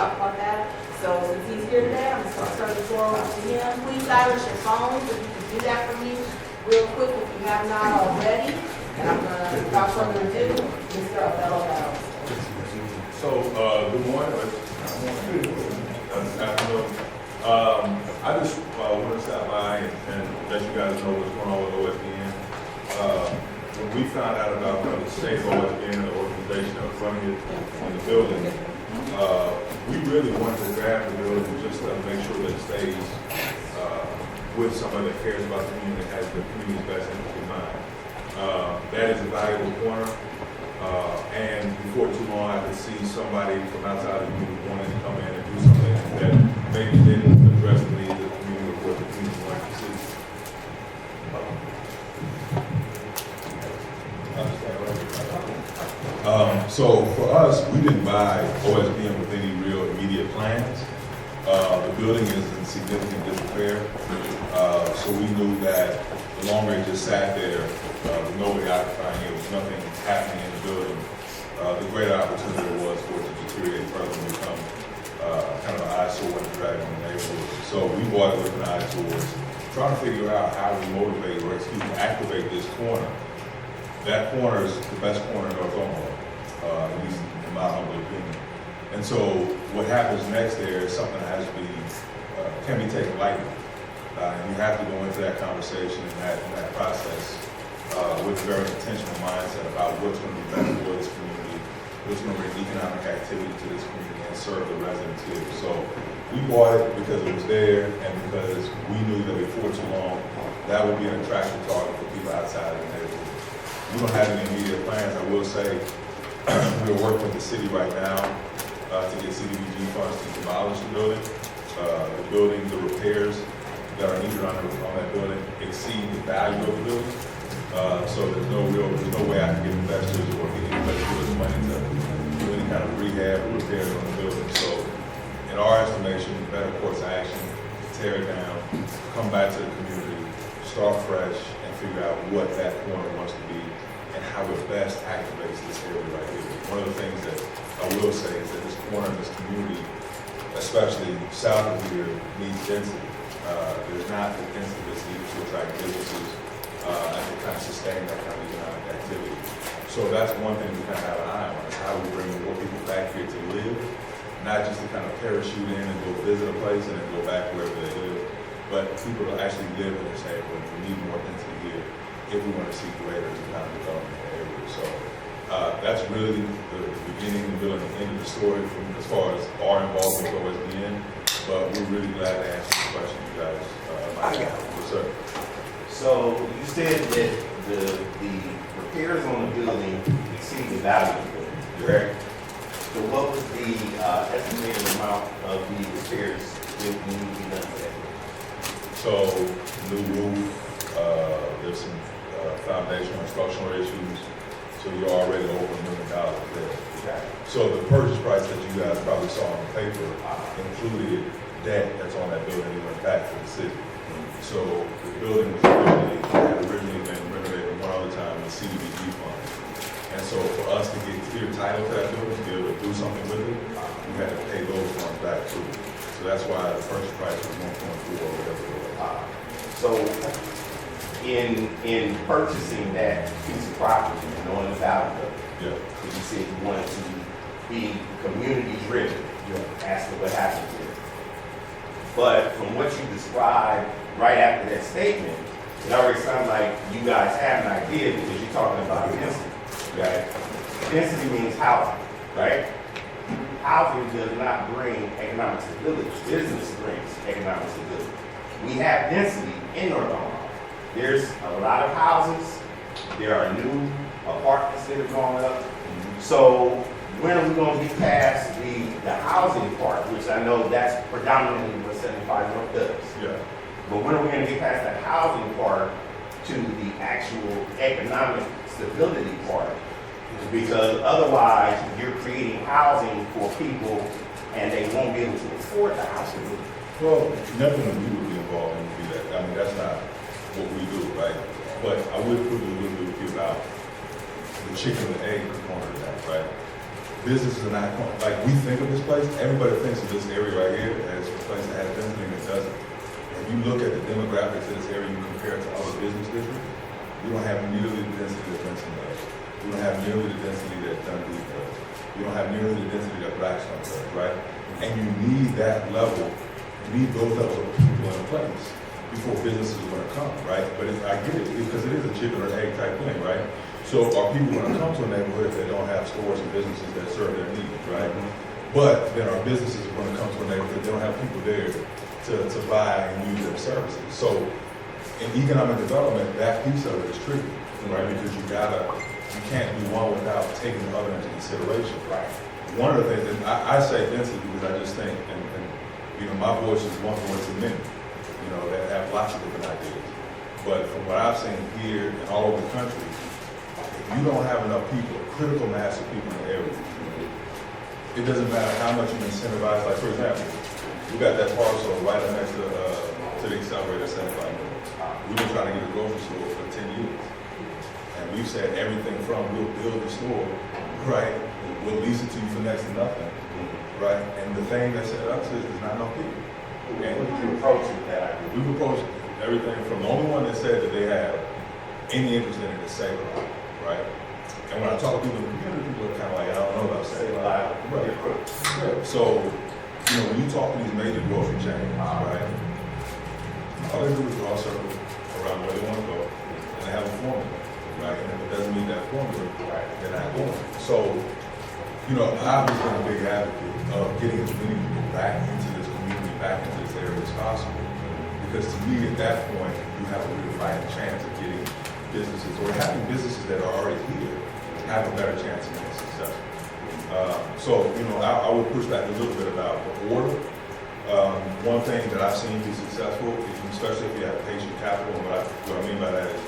talk about that. So since he's here today, I'm just gonna turn the floor over to him. Please silence your phones if you can do that for me real quick if you have not already. And I'm gonna, without further ado, Mr. Othello Barrows. So, good morning. Afternoon. I just want to stop by and let you guys know what's going on with OSBN. When we found out about the state of OSBN and the organization that was running it in the building, we really wanted to grab the building just to make sure that it stays with someone that cares about the community and has the community's best interest in mind. That is a valuable corner. And before too long, I could see somebody from outside the community wanting to come in and do something that maybe didn't address the needs of the community or what the community wanted to see. So for us, we didn't buy OSBN with any real immediate plans. The building is in significant disrepair. So we knew that the longer it just sat there, with nobody occupying it, with nothing happening in the building, the greater opportunity was for it to deteriorate further and become kind of an eyesore and drag on the neighborhood. So we bought it with an eye towards trying to figure out how we motivate or activate this corner. That corner is the best corner in North Omaha, at least in my humble opinion. And so what happens next there is something that has to be, can be taken lightly. And you have to go into that conversation and that process with a very intentional mindset about what's going to be better for this community, what's going to bring economic activity to this community and serve the residents here. So we bought it because it was there and because we knew that before too long, that would be an attractive target for people outside of the neighborhood. We don't have any immediate plans. I will say we're working with the city right now to get CDBG funds to demolish the building. The repairs that are needed on that building exceed the value of the building. So there's no way I can get investors or get anybody to give us money to do any kind of rehab or repairs on the building. So in our estimation, the better course of action, tear it down, come back to the community, start fresh, and figure out what that corner wants to be and how it best activates this area right here. One of the things that I will say is that this corner of this community, especially south of here, needs density. There's not the density that's needed to attract businesses and to kind of sustain that kind of economic activity. So that's one thing we kind of have an eye on, is how we bring more people back here to live, not just to kind of parachute in and go visit a place and then go back wherever they live, but people to actually live in this neighborhood. We need more density here if we want to see greater economic development in the area. So that's really the beginning, the middle, and the end of the story from as far as our involvement with OSBN. But we're really glad to answer the question you guys might have. Yes, sir. So you said that the repairs on the building exceed the value of the building, correct? So what was the estimated amount of the repairs that need to be done for that building? So new roof, there's some foundational and structural issues. So you're already over $1 million there. Okay. So the purchase price that you guys probably saw on the paper included debt that's on that building that went back to the city. So the building was originally been renovated one other time with CDBG funds. And so for us to get clear title to that building, to be able to do something with it, we had to pay those funds back too. So that's why the purchase price was 1.4 or whatever it was. So in purchasing that piece of property and knowing the value of it, Yeah. because you said you wanted to be community driven as to what happened here. But from what you described right after that statement, it already sounds like you guys have an idea because you're talking about density. Okay? Density means housing, right? Housing does not bring economic stability. Business brings economic stability. We have density in North Omaha. There's a lot of houses. There are new apartments that are going up. So when are we going to get past the housing part, which I know that's predominantly what 75 North does. Yeah. But when are we going to get past that housing part to the actual economic stability part? Because otherwise you're creating housing for people and they won't be able to afford the housing. Well, nothing that we would be involved in would be that. I mean, that's not what we do, right? But I would put a little bit with you about the chicken and egg component of that, right? businesses are not, like, we think of this place, everybody thinks of this area right here as a place that has density and it doesn't. If you look at the demographics of this area, you compare it to other business districts, you don't have nearly the density that Benson does. You don't have nearly the density that Dundee does. You don't have nearly the density that Blackstone does, right? And you need that level, you need those levels of people in place before businesses are gonna come, right? But I get it, because it is a chicken or egg type thing, right? So are people gonna come to a neighborhood if they don't have stores and businesses that serve their needs, right? But then our businesses are gonna come to a neighborhood, they don't have people there to buy and use their services. So in economic development, that piece of it is tricky, right? Because you can't do one without taking the other into consideration. Right. One of the things, and I say density because I just think, and you know, my voice is one voice of many, you know, that have lots of different ideas. But from what I've seen here and all over the country, if you don't have enough people, a critical mass of people in the area, it doesn't matter how much you incentivize. Like, for example, we got that parcel right up next to the accelerator 75 minutes. We've been trying to get a grocery store for 10 years. And we've said everything from we'll build the store, right? We'll lease it to you for next to nothing, right? And the thing that said us is there's not enough people. And what did you approach with that? We've approached everything from the only one that said that they have any interest in it is Save a Lot, right? And when I talk to people in the community, people are kind of like, I don't know about Save a Lot. Right. Yeah. So, you know, when you talk to these major grocery chains, right? All they do is draw a circle around where they want to go, and they have a formula, right? And if it doesn't meet that formula, right, they're not going. So, you know, I've just been a big advocate of getting as many people back into this community, back into this area as possible. Because to me, at that point, you have a real fighting chance of getting businesses, or having businesses that are already here, have a better chance of being successful. So, you know, I would push back a little bit about the order. One thing that I've seen be successful, especially if you have patient capital, and what I mean by that is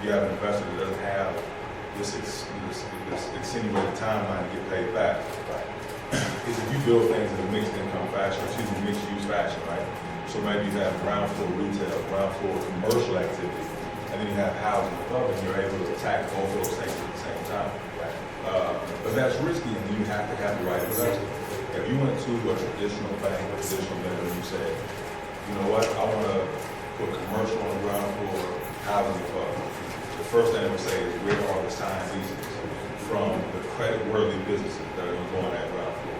you have an investor that doesn't have this extenuated timeline to get paid back, is if you build things in a mixed income fashion, mixed use fashion, right? So maybe you have ground floor retail, ground floor commercial activity, and then you have housing above, and you're able to attack both those things at the same time. But that's risky, and you have to have the right investor. If you went to a traditional bank, a traditional lender, and you said, you know what, I want to put commercial on the ground floor, housing above, the first thing I would say is, where are the signed leases from the credit-worthy businesses that are going to go on that ground floor?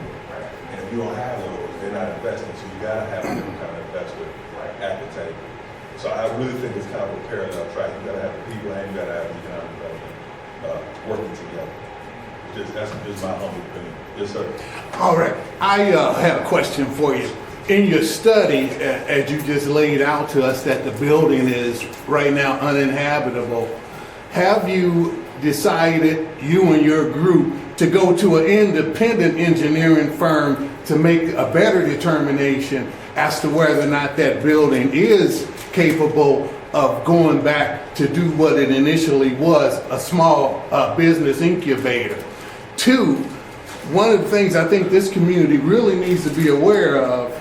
And if you don't have those, they're not investing, so you got to have a different kind of investor at the table. So I really think it's kind of a parallel track. You got to have the people and you got to have the economic development working together. That's just my humble opinion. Yes, sir. All right. I have a question for you. In your study, as you just laid out to us that the building is right now uninhabitable, have you decided, you and your group, to go to an independent engineering firm to make a better determination as to whether or not that building is capable of going back to do what it initially was, a small business incubator? Two, one of the things I think this community really needs to be aware of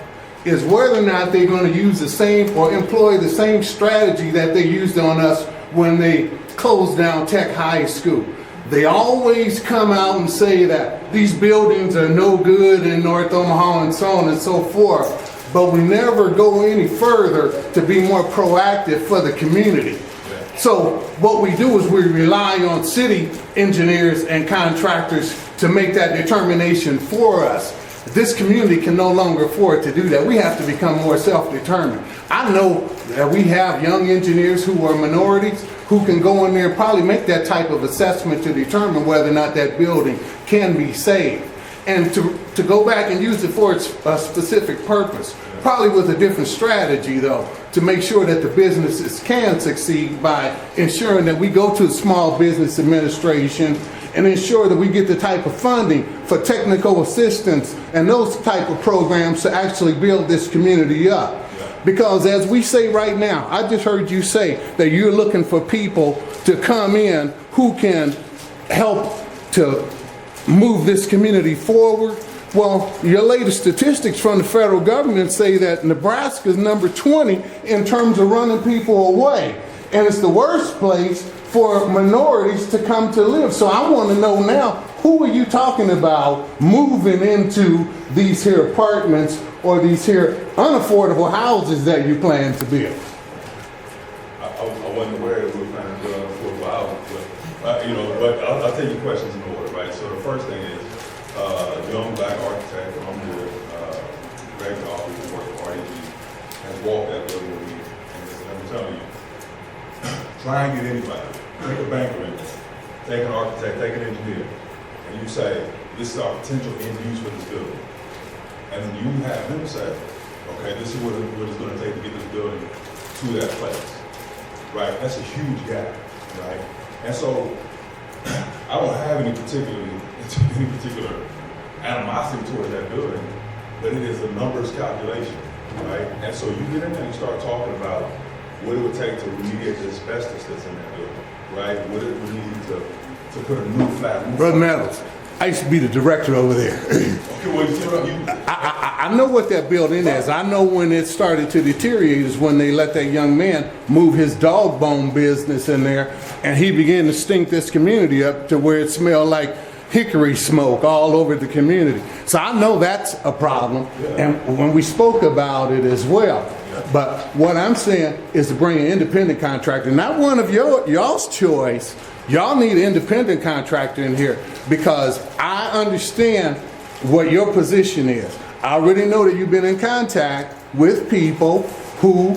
is whether or not they're going to use the same or employ the same strategy that they used on us when they closed down Tech High School. They always come out and say that these buildings are no good in North Omaha and so on and so forth, but we never go any further to be more proactive for the community. So what we do is we rely on city engineers and contractors to make that determination for us. This community can no longer afford to do that. We have to become more self-determined. I know that we have young engineers who are minorities who can go in there and probably make that type of assessment to determine whether or not that building can be saved. And to go back and use it for a specific purpose, probably with a different strategy though, to make sure that the businesses can succeed by ensuring that we go to the Small Business Administration and ensure that we get the type of funding for technical assistance and those type of programs to actually build this community up. Because as we say right now, I just heard you say that you're looking for people to come in who can help to move this community forward. Well, your latest statistics from the federal government say that Nebraska is number 20 in terms of running people away. And it's the worst place for minorities to come to live. So I want to know now, who are you talking about moving into these here apartments or these here unaffordable houses that you plan to build? I wasn't aware that we were planning to do it for hours, but, but I'll take your questions in order, right? So the first thing is, young black architect, I'm with, Greg Office, who works for OIC, has walked that building with me, and I'm telling you, try and get anybody, take a banker in there, take an architect, take an engineer, and you say, this is our potential end use for this building. And then you have them say, okay, this is what it's gonna take to get this building to that place, right? That's a huge gap, right? And so, I don't have any particular animosity towards that building, but it is a numbers calculation, right? And so you get in there and start talking about what it would take to remediate the asbestos that's in that building, right? What it would need to put a new flat roof. Brother Meadows, I used to be the director over there. Okay, well, I know what that building is. I know when it started to deteriorate is when they let that young man move his dog bone business in there, and he began to stink this community up to where it smelled like hickory smoke all over the community. So I know that's a problem, and when we spoke about it as well. But what I'm saying is to bring an independent contractor, not one of y'all's choice. Y'all need an independent contractor in here because I understand what your position is. I already know that you've been in contact with people who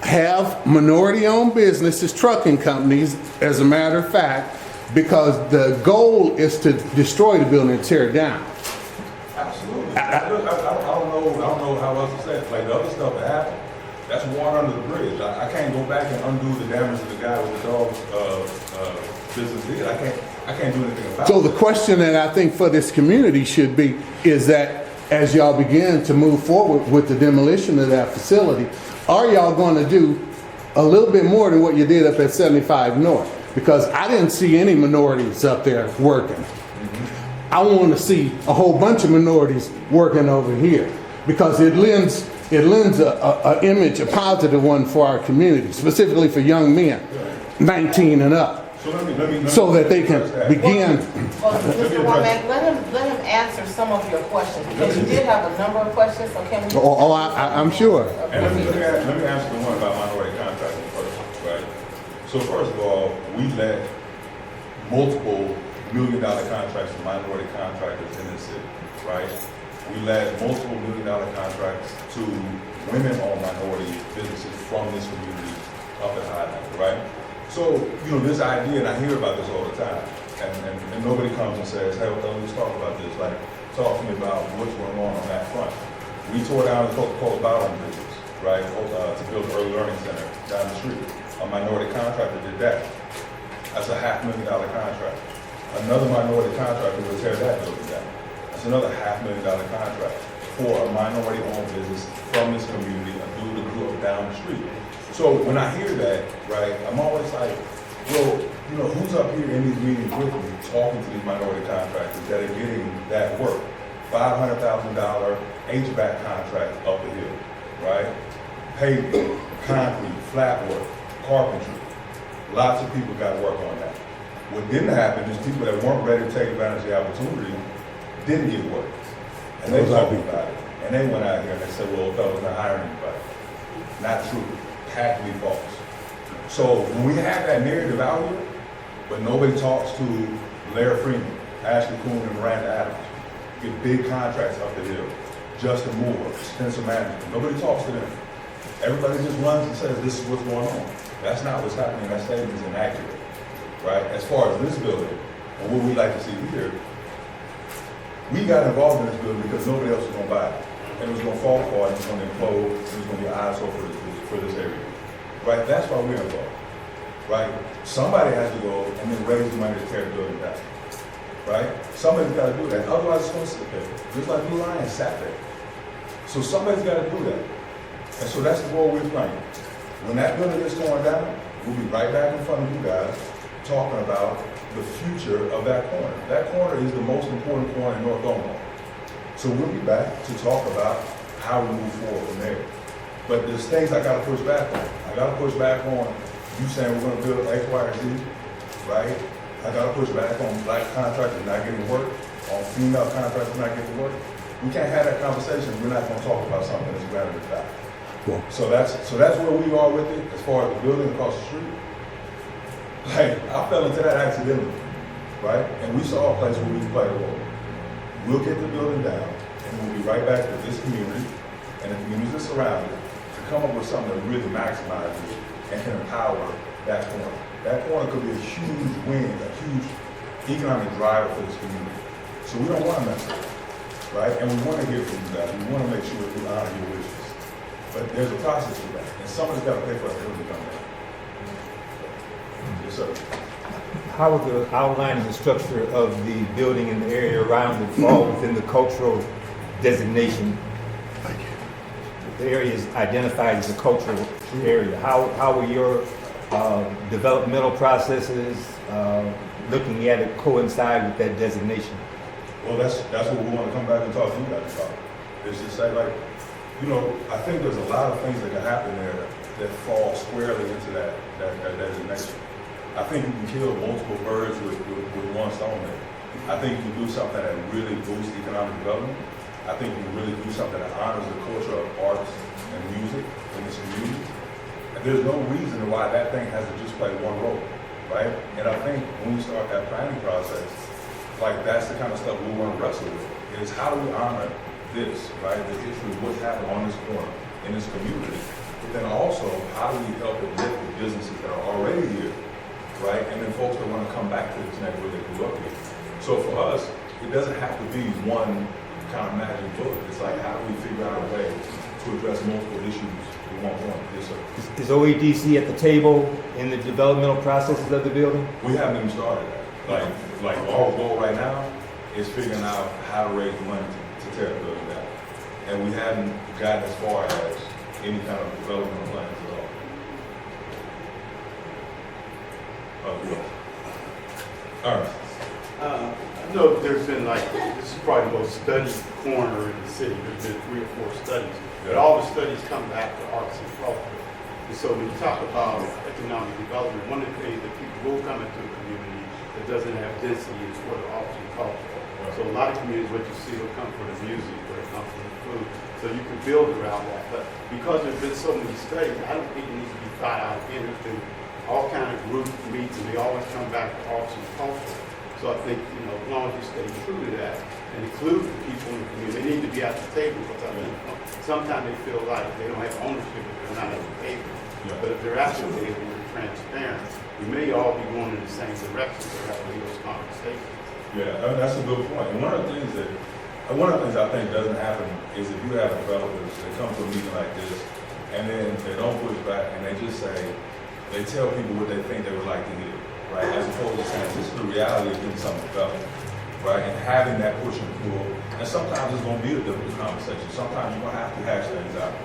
have minority-owned businesses, trucking companies, as a matter of fact, because the goal is to destroy the building and tear it down. Absolutely. I don't know how else to say it. Like the other stuff that happened, that's water under the bridge. I can't go back and undo the damage that the guy with the dog business did. I can't do anything about it. So the question that I think for this community should be is that as y'all begin to move forward with the demolition of that facility, are y'all going to do a little bit more than what you did up at 75 North? Because I didn't see any minorities up there working. I want to see a whole bunch of minorities working over here because it lends a image, a positive one for our community, specifically for young men, 19 and up, so that they can begin. Well, Mr. Womack, let him answer some of your questions because you did have a number of questions. So can we? I'm sure. And let me answer the one about minority contracting first, right? So first of all, we let multiple million-dollar contracts to minority contractors in this city, right? We let multiple million-dollar contracts to women-owned minority businesses from this community up at Highland, right? So, this idea, and I hear about this all the time, and nobody comes and says, hey, let's talk about this. Like, talk to me about what's going on that front. We tore down the Coca-Cola bottling business, right, to build an early learning center down the street. A minority contractor did that. That's a $500,000 contract. Another minority contractor will tear that building down. That's another $500,000 contract for a minority-owned business from this community, a dude that grew up down the street. So when I hear that, right, I'm always like, well, who's up here in these meetings with me talking to these minority contractors that are getting that work? $500,000 HVAC contract up the hill, right? Paving, concrete, flat work, carpentry. Lots of people got work on that. What didn't happen is people that weren't ready to take advantage of the opportunity didn't get work. And they talked about it. And they went out here and they said, well, fellas, not hiring anybody. Not true. Patently false. So when we have that narrative out here, but nobody talks to Larry Freeman, Ashley Coon, and Miranda Adams, get big contracts up the hill, Justin Moore, Spencer Management, nobody talks to them. Everybody just runs and says, this is what's going on. That's not what's happening. That statement is inaccurate, right? As far as this building, and what we like to see here, we got involved in this building because nobody else was going to buy it. And it was going to fall apart, it was going to implode, it was going to be an eyesore for this area, right? That's why we're involved, right? Somebody has to go and then raise the money to tear the building down, right? Somebody's got to do that. Otherwise, it's going to sit there, just like Blue Lion sat there. So somebody's got to do that. And so that's the role we're playing. When that building gets torn down, we'll be right back in front of you guys talking about the future of that corner. That corner is the most important corner in North Omaha. So we'll be back to talk about how we move forward from there. But there's things I gotta push back on. I gotta push back on you saying we're gonna build X, Y, or Z, right? I gotta push back on black contractors not getting work, on female contractors not getting work. We can't have that conversation if we're not gonna talk about something that's grander than that. Well, So that's where we are with it, as far as the building across the street. Like, I fell into that accidentally, right? And we saw a place where we can play a role. We'll get the building down, and we'll be right back to this community and the communities that surround it to come up with something that really maximizes and can empower that corner. That corner could be a huge win, a huge economic driver for this community. So we don't want to mess with it, right? And we want to hear from you guys. We want to make sure that we honor your wishes. But there's a process to that, and somebody's got to pay for us to really come down. Yes, sir. How would the outline and the structure of the building and the area around it fall within the cultural designation? The area is identified as a cultural area. How were your developmental processes looking at it coincide with that designation? Well, that's what we want to come back and talk to you guys about. Is to say, like, you know, I think there's a lot of things that can happen there that fall squarely into that designation. I think you can kill multiple birds with one stone there. I think you can do something that really boosts economic development. I think you can really do something that honors the culture of arts and music in this community. And there's no reason why that thing has to just play one role, right? And I think when we start that planning process, like, that's the kind of stuff we want to wrestle with, is how do we honor this, right? The history of what's happened on this corner, in this community. But then also, how do we help it lift the businesses that are already here, right? And then folks that want to come back to this neighborhood they grew up in. So for us, it doesn't have to be one kind of magic bullet. It's like, how do we figure out a way to address multiple issues in one point? Yes, sir. Is OEDC at the table in the developmental processes of the building? We haven't even started that. Like our goal right now is figuring out how to raise money to tear the building down. And we haven't gotten as far as any kind of developmental plans at all. All right. I know there's been, like, this is probably the most studied corner in the city. There's been 3 or 4 studies. But all the studies come back to arts and culture. And so when you talk about economic development, one of the things that people will come into a community that doesn't have density is for the arts and culture. So a lot of communities, what you see, will come for the music, or it comes for the food. So you can build around that. But because there's been so many studies, I don't think it needs to be thought out again. There's been all kind of group meets, and they always come back to arts and culture. So I think, you know, as long as you stay true to that and include the people in the community, they need to be at the table, because I mean, sometimes they feel like they don't have ownership if they're not at the table. Yeah. But if they're at the table and they're transparent, we may all be going in the same direction to have those conversations. Yeah, I mean, that's a good point. And one of the things I think doesn't happen is if you have developers that come to a meeting like this, and then they don't push back, and they just say, they tell people what they think they would like to hear, right? As opposed to saying, this is the reality of getting something developed, right? And having that push and pull. And sometimes it's going to be a difficult conversation. Sometimes you're going to have to hash things out.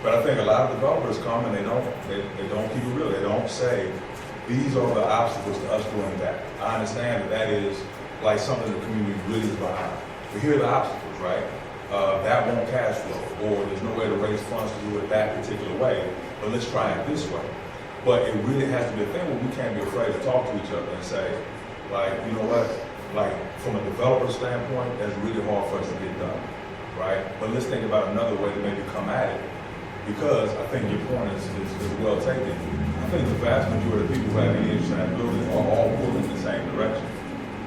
But I think a lot of developers come and they don't keep it real. They don't say, these are the obstacles to us doing that. I understand that is like something the community really is behind. But here are the obstacles, right? That won't cash flow, or there's no way to raise funds to do it that particular way, but let's try it this way. But it really has to be a thing where we can't be afraid to talk to each other and say, like, you know what, like, from a developer standpoint, that's really hard for us to get done, right? But let's think about another way to maybe come at it, because I think your point is well taken. I think the vast majority of people who have any interest in that building are all pulling in the same direction,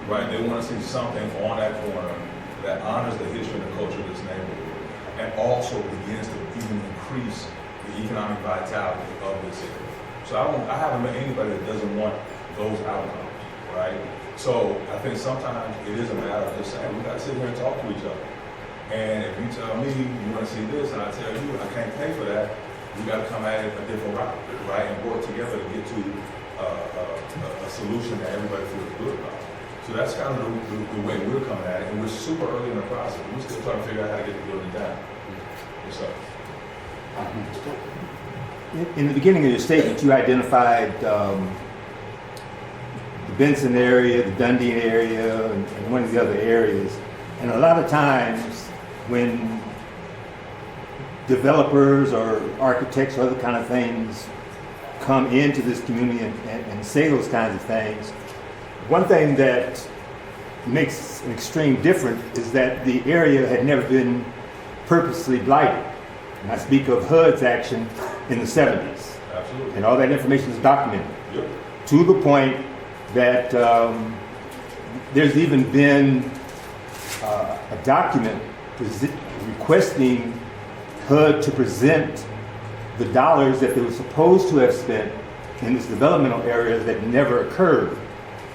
right? They want to see something on that corner that honors the history and the culture of this neighborhood, and also begins to even increase the economic vitality of this area. So I haven't met anybody that doesn't want those outcomes, right? So I think sometimes it is a matter of just saying, we got to sit here and talk to each other. And if you tell me you want to see this, and I tell you I can't pay for that, we got to come at it a different route, right? And work together to get to a solution that everybody feels good about. So that's kind of the way we're coming at it, and we're super early in the process. We're still trying to figure out how to get the building down. What's up? In the beginning of your statement, you identified the Benson area, the Dundee area, and one of the other areas. And a lot of times when developers or architects or other kind of things come into this community and say those kinds of things, one thing that makes an extreme difference is that the area had never been purposely blighted. And I speak of HUD's action in the 70s. Absolutely. And all that information is documented. Yep. To the point that there's even been a document requesting HUD to present the dollars that they were supposed to have spent in this developmental area that never occurred.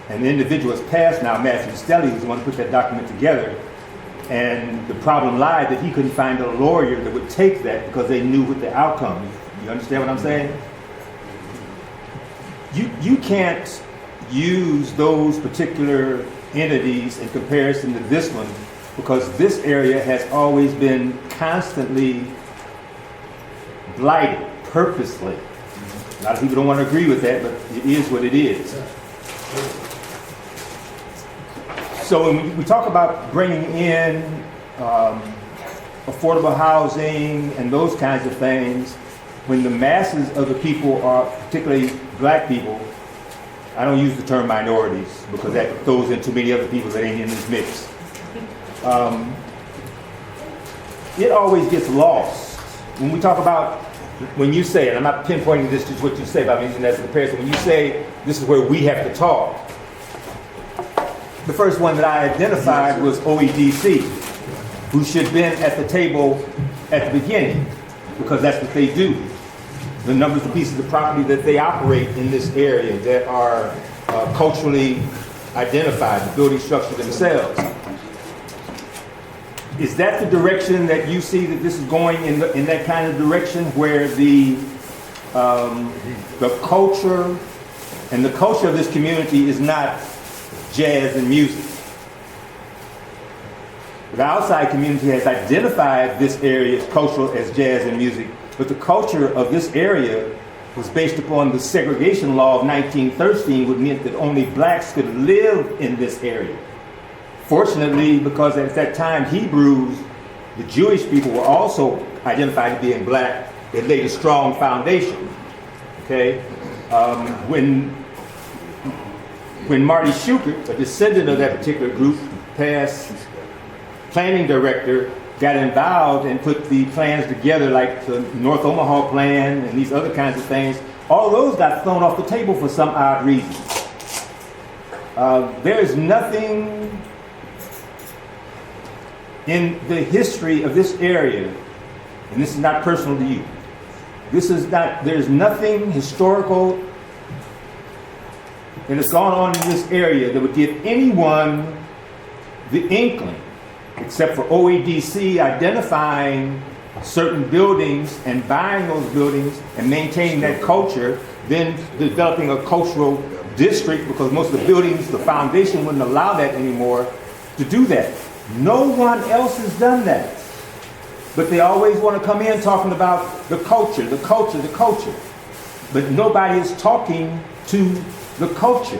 And the individual has passed now, Matthew Stelly, who's the one who put that document together. And the problem lied that he couldn't find a lawyer that would take that because they knew what the outcome. You understand what I'm saying? You can't use those particular entities in comparison to this one because this area has always been constantly blighted, purposely. A lot of people don't want to agree with that, but it is what it is. So when we talk about bringing in affordable housing and those kinds of things, when the masses of the people are, particularly black people, I don't use the term minorities because that throws in too many other people that ain't in this mix. It always gets lost. When we talk about, when you say, and I'm not pinpointing this to what you say, but I'm using that as a comparison, when you say this is where we have to talk, the first one that I identified was OEDC, who should have been at the table at the beginning, because that's what they do. The numbers of pieces of property that they operate in this area that are culturally identified, the building structure themselves. Is that the direction that you see that this is going in that kind of direction where the culture and the culture of this community is not jazz and music? The outside community has identified this area as cultural as jazz and music, but the culture of this area was based upon the segregation law of 1913, which meant that only blacks could live in this area. Fortunately, because at that time Hebrews, the Jewish people, were also identified as being black, it laid a strong foundation. Okay, when Marty Shukert, a descendant of that particular group, past planning director, got involved and put the plans together, like the North Omaha plan and these other kinds of things, all those got thrown off the table for some odd reason. There is nothing in the history of this area, and this is not personal to you, there's nothing historical that has gone on in this area that would give anyone the inkling, except for OEDC identifying certain buildings and buying those buildings and maintaining that culture, then developing a cultural district, because most of the buildings, the foundation wouldn't allow that anymore, to do that. No one else has done that. But they always want to come in talking about the culture, the culture, the culture. But nobody is talking to the culture.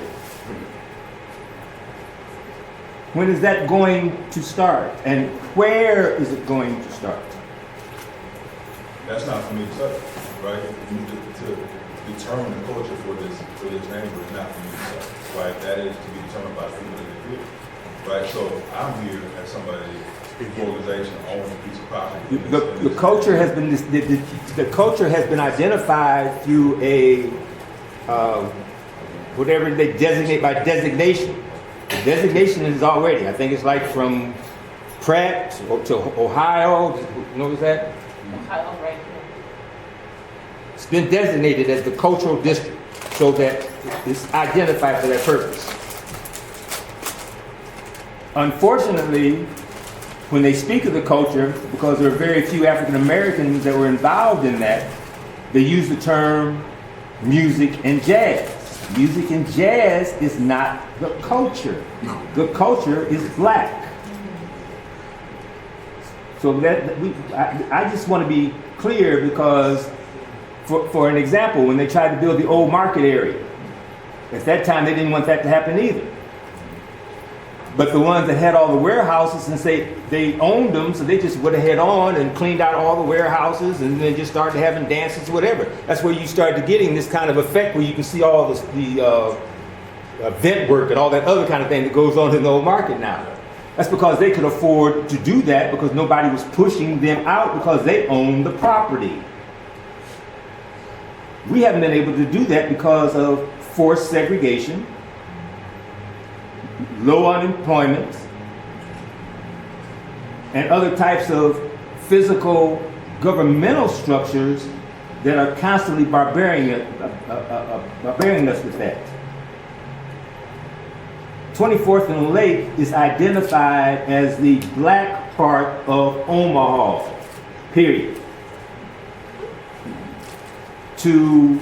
When is that going to start? And where is it going to start? That's not for me to say, right? To determine the culture for this neighborhood is not for me to say, right? That is to be determined by people in the field, right? So I'm here as somebody, organization owns a piece of property. The culture has been the culture has been identified through a whatever they designate by designation. The designation is already, I think it's like from Pratt to Ohio. You know what's that? Ohio, right here. It's been designated as the cultural district so that it's identified for that purpose. Unfortunately, when they speak of the culture, because there are very few African Americans that were involved in that, they use the term music and jazz. Music and jazz is not the culture. The culture is black. So I just want to be clear, because for an example, when they tried to build the old market area, at that time they didn't want that to happen either. But the ones that had all the warehouses and say they owned them, so they just went ahead on and cleaned out all the warehouses and then just started having dances, whatever. That's where you started getting this kind of effect where you can see all the vent work and all that other kind of thing that goes on in the old market now. That's because they could afford to do that because nobody was pushing them out because they own the property. We haven't been able to do that because of forced segregation, low unemployment, and other types of physical governmental structures that are constantly barbarian us with that. 24th and Lake is identified as the black part of Omaha, period. To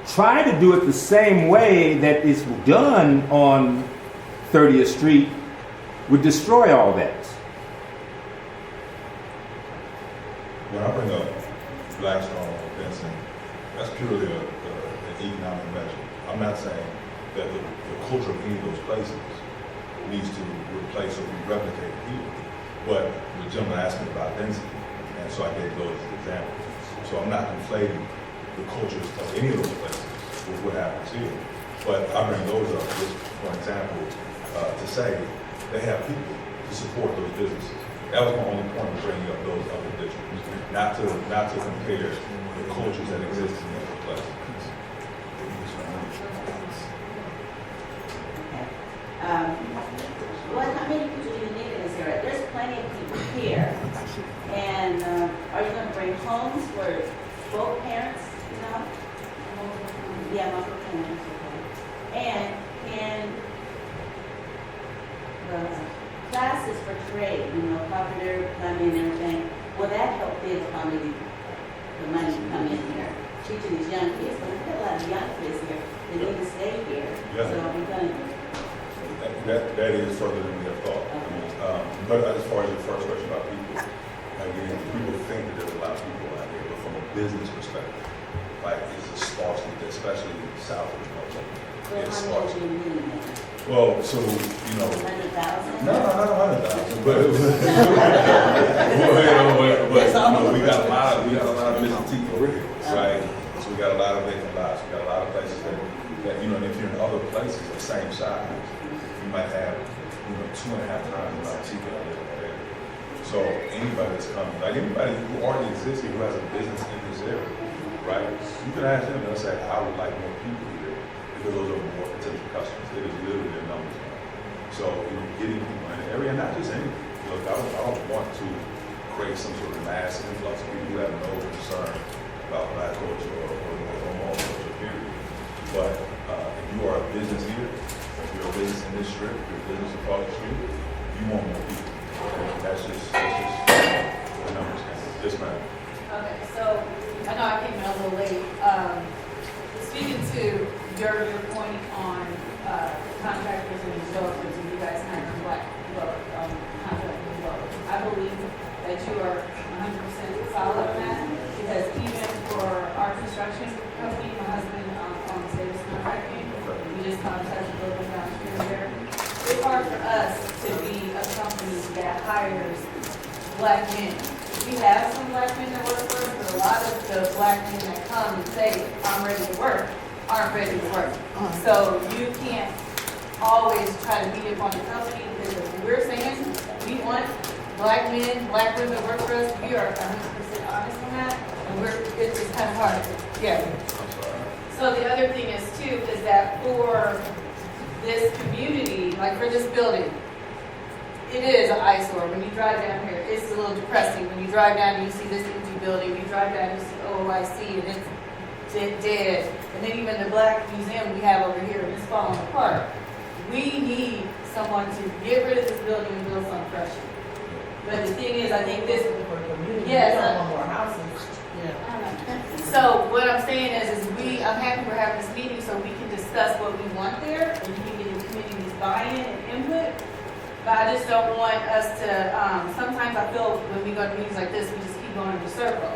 try to do it the same way that it's done on 30th Street would destroy all that. When I bring up Blackstone or fencing, that's purely an economic measure. I'm not saying that the culture of any of those places needs to replace or replicate here. But the gentleman asked me about density, and so I gave those examples. So I'm not conflating the cultures of any of those places with what happens here. But I bring those up just for example to say they have people to support those businesses. That was my only point of bringing up those other districts, not to compare the cultures that exist in those places. How many people do you need in this area? There's plenty of people here. And are you going to bring homes for both parents, you know? Yeah, multiple parents. Okay. And can the classes for trade, you know, carpenter, plumbing, and everything, will that help them accommodate the money to come in here? Teaching these young kids, but we've got a lot of young kids here that need to stay here. Yeah. So we're going to. That is further than we have thought. But as far as your first question about people, again, people think that there's a lot of people out here, but from a business perspective, like it's a sparsity, especially south of the country. It's How many sparse. do you need? Well, so, you know, 100,000? no, not 100,000, but we got a lot of missing teeth over here, right? So we got a lot of vacant lots, we got a lot of places that you know, and if you're in other places of the same size, you might have, 2.5 times the amount of teeth out there. So anybody that's coming, like anybody who already exists here, who has a business in this area, right? You can ask them, they'll say, I would like more people here, because those are more potential customers. It is literally a numbers game. So, getting people in the area, and not just anything. Look, I don't want to create some sort of mass influx of people who have no concern about black culture or Omaha culture, period. But if you are a business here, if you're a business in this strip, if you're a business across the street, you want more people. And that's just the numbers game. Yes, ma'am. Okay, so I know I came in a little late. Speaking to your point on contractors and developers, and you guys kind of black contractors and developers, I believe that you are 100% solid on that, because even for our construction company, my husband on Service Contracting, we just contracted a little bit downstairs there. It's hard for us to be a company that hires black men. We have some black men that work for us, but a lot of the black men that come and say, I'm ready to work, aren't ready to work. So you can't always try to beat up on the company, because if we're saying we want black men, black women to work for us, we are 100% honest on that, and it's just kind of hard. Yeah. So the other thing is too, is that for this community, like for this building, it is an eyesore. When you drive down here, it's a little depressing. When you drive down and you see this empty building, you drive down and you see OIC and it's dead. And then even the Black Museum we have over here, and it's falling apart. We need someone to get rid of this building and build something fresh. But the thing is, I think this, yes, more houses. so what I'm saying is I'm happy we're having this meeting so we can discuss what we want there, and we can get the community's buy-in and input. But I just don't want us to, sometimes I feel when we go to meetings like this, we just keep going in the circle.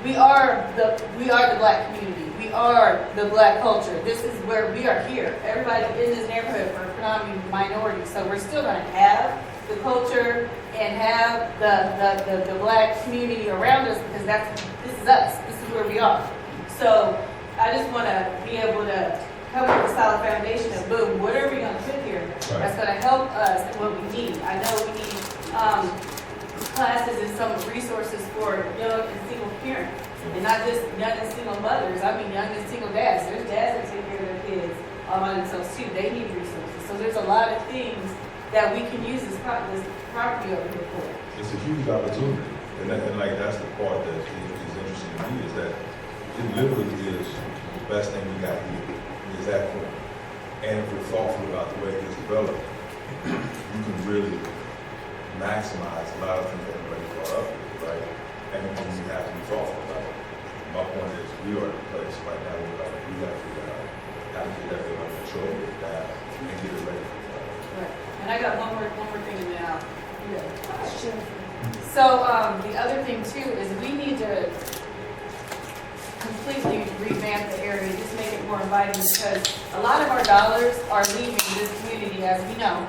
We are the black community. We are the black culture. This is where we are here. Everybody in this neighborhood are predominantly minorities, so we're still gonna have the culture and have the black community around us, because this is us. This is where we are. So I just wanna be able to come with a solid foundation of boom, what are we gonna put here? That's gonna help us and what we need. I know we need, classes and some resources for young and single parents. And not just young and single mothers, I mean young and single dads. There's dads that take care of their kids all by themselves too. They need resources. So there's a lot of things that we can use this property over here for. It's a huge opportunity, and like that's the part that is interesting to me is that it literally is the best thing we got here is that point. And if we're thoughtful about the way it's developed, you can really maximize a lot of things that everybody brought up, right? And you have to be thoughtful about it. My point is, we are at a place right now where we have to figure out how to get that under control, that, and get it ready for that. Right. And I got one more thing and then I'll. So the other thing too is we need to completely revamp the area, just make it more inviting because a lot of our dollars are leaving this community, as we know.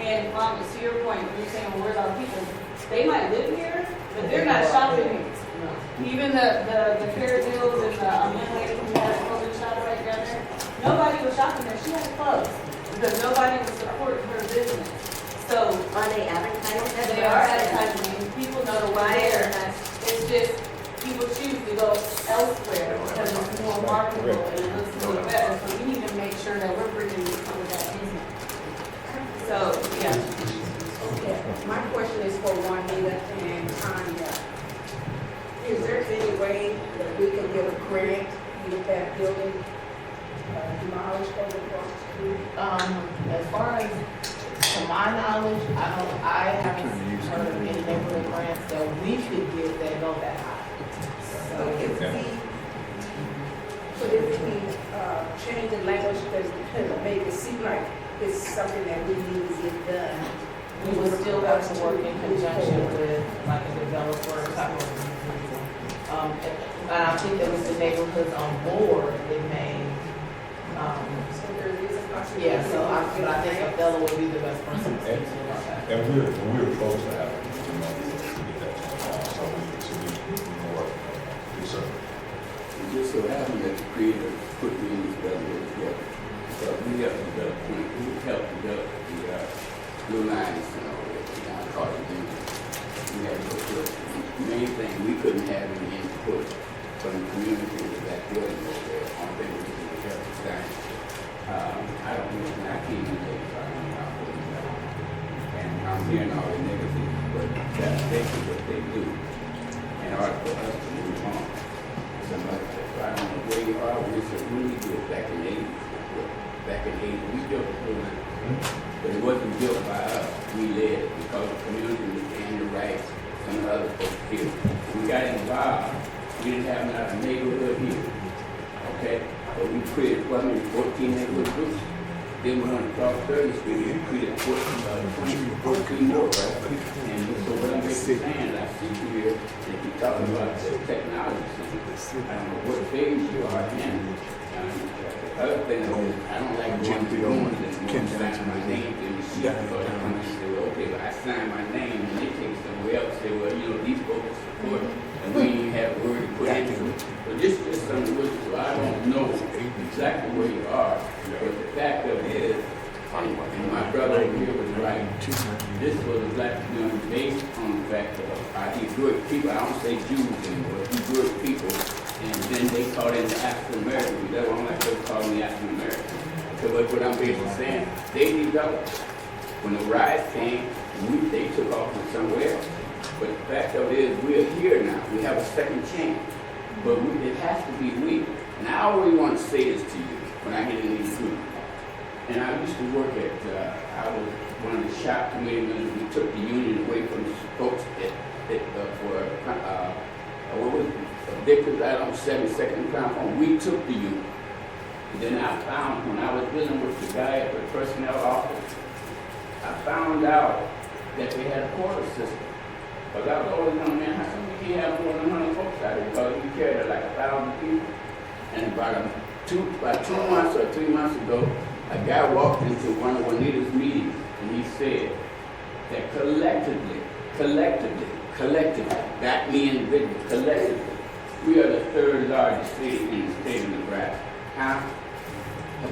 And to your point, when you're saying, well, where's our people? They might live here, but they're not shopping here. Even the Fair Deals and the young lady who had a clothing shop right down there, nobody was shopping there. She had to close because nobody was supporting her business. So Are they advertising? they are advertising, and people know the why there. It's just people choose to go elsewhere because it's more marketable and it looks a little better. So we need to make sure that we're bringing some of that in. So yeah. Yeah, my question is for Juanita and Tanya. Is there any way that we can get a grant to get that building demolished over across the street? As far as, to my knowledge, I haven't heard of any neighborhood grants that we could get that go that high. So could it be change the language because it make it seem like it's something that we need to get done? We would still have to work in conjunction with like a developer type of, and I think that with the neighborhoods on board, it may, So there is a possibility. yeah, so I think Abdullah would be the best person to speak to about that. And we're close to having, to get that so we more, yes, sir. It just so happened that the creator put me in this building together. So we have to develop, we help develop the blue lines and all that, down Carter Dune. We had to go through it. The main thing, we couldn't have any input from the community with that building over there. Only thing we could do was help design. I don't know, I can't even take it, I don't know how to do that. And I'm hearing all the negatives, but that's basically what they do in order for us to move on. So I don't know where you are, when we do it back in the 80s. Back in the 80s, we built the blue line. But it wasn't built by us, we led it because the community was in the rights, some of the other folks here. We got involved, we didn't have not a neighborhood here, okay? But we created, 14 neighborhood groups. Then we went across 30th Street, we created 14 more, right? And so what I'm basically saying, I see here, if you're talking about the technology, I don't know what phase you are in. The other thing is, I don't like going through rooms and signing my name in the sheet because I come and say, well, okay, but I signed my name and they take somewhere else, say, well, you know, these folks support it, and we ain't even have a word to put into it. But this is something which, so I don't know exactly where you are, but the fact of it is, and my brother over here was right, this was a black community based on the fact that he good people, I don't say Jews anymore, he good people, and then they called in the African Americans. That's why I'm like, they're calling me African American. So what I'm basically saying, they developed. When the riots came, they took off from somewhere else. But the fact of it is, we're here now. We have a second chance. But it has to be we. And I always want to say this to you when I get in these groups. And I used to work at, I was one of the shop committee members. We took the union away from the folks what was it? Victims out on 72nd Crown. We took the union. And then I found, when I was dealing with the guy at the personnel office, I found out that they had a quota system. Because I was always wondering, man, how come we can't have more than 100 folks out here? Because we carried like 1,000 people. And about 2 months or 3 months ago, a guy walked into one of Juanita's meetings and he said that collectively, not me individually, collectively, we are the 3rd largest city in the state of Nebraska. Huh?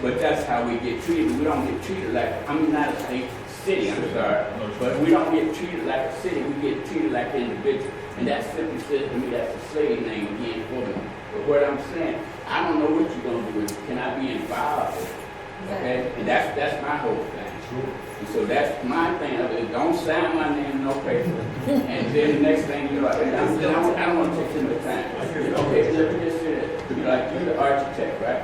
But that's how we get treated. We don't get treated like, I'm not a city, I'm sorry, but we don't get treated like a city, we get treated like individuals. And that simply says to me that's a slave name again for me. But what I'm saying, I don't know what you're gonna do with it. Can I be involved? Okay? And that's my whole thing. And so that's my thing of it. Don't sign my name in no paper. And then the next thing you're like, I don't want to take too much time. Okay, let me just say that. You're like, you're the architect, right?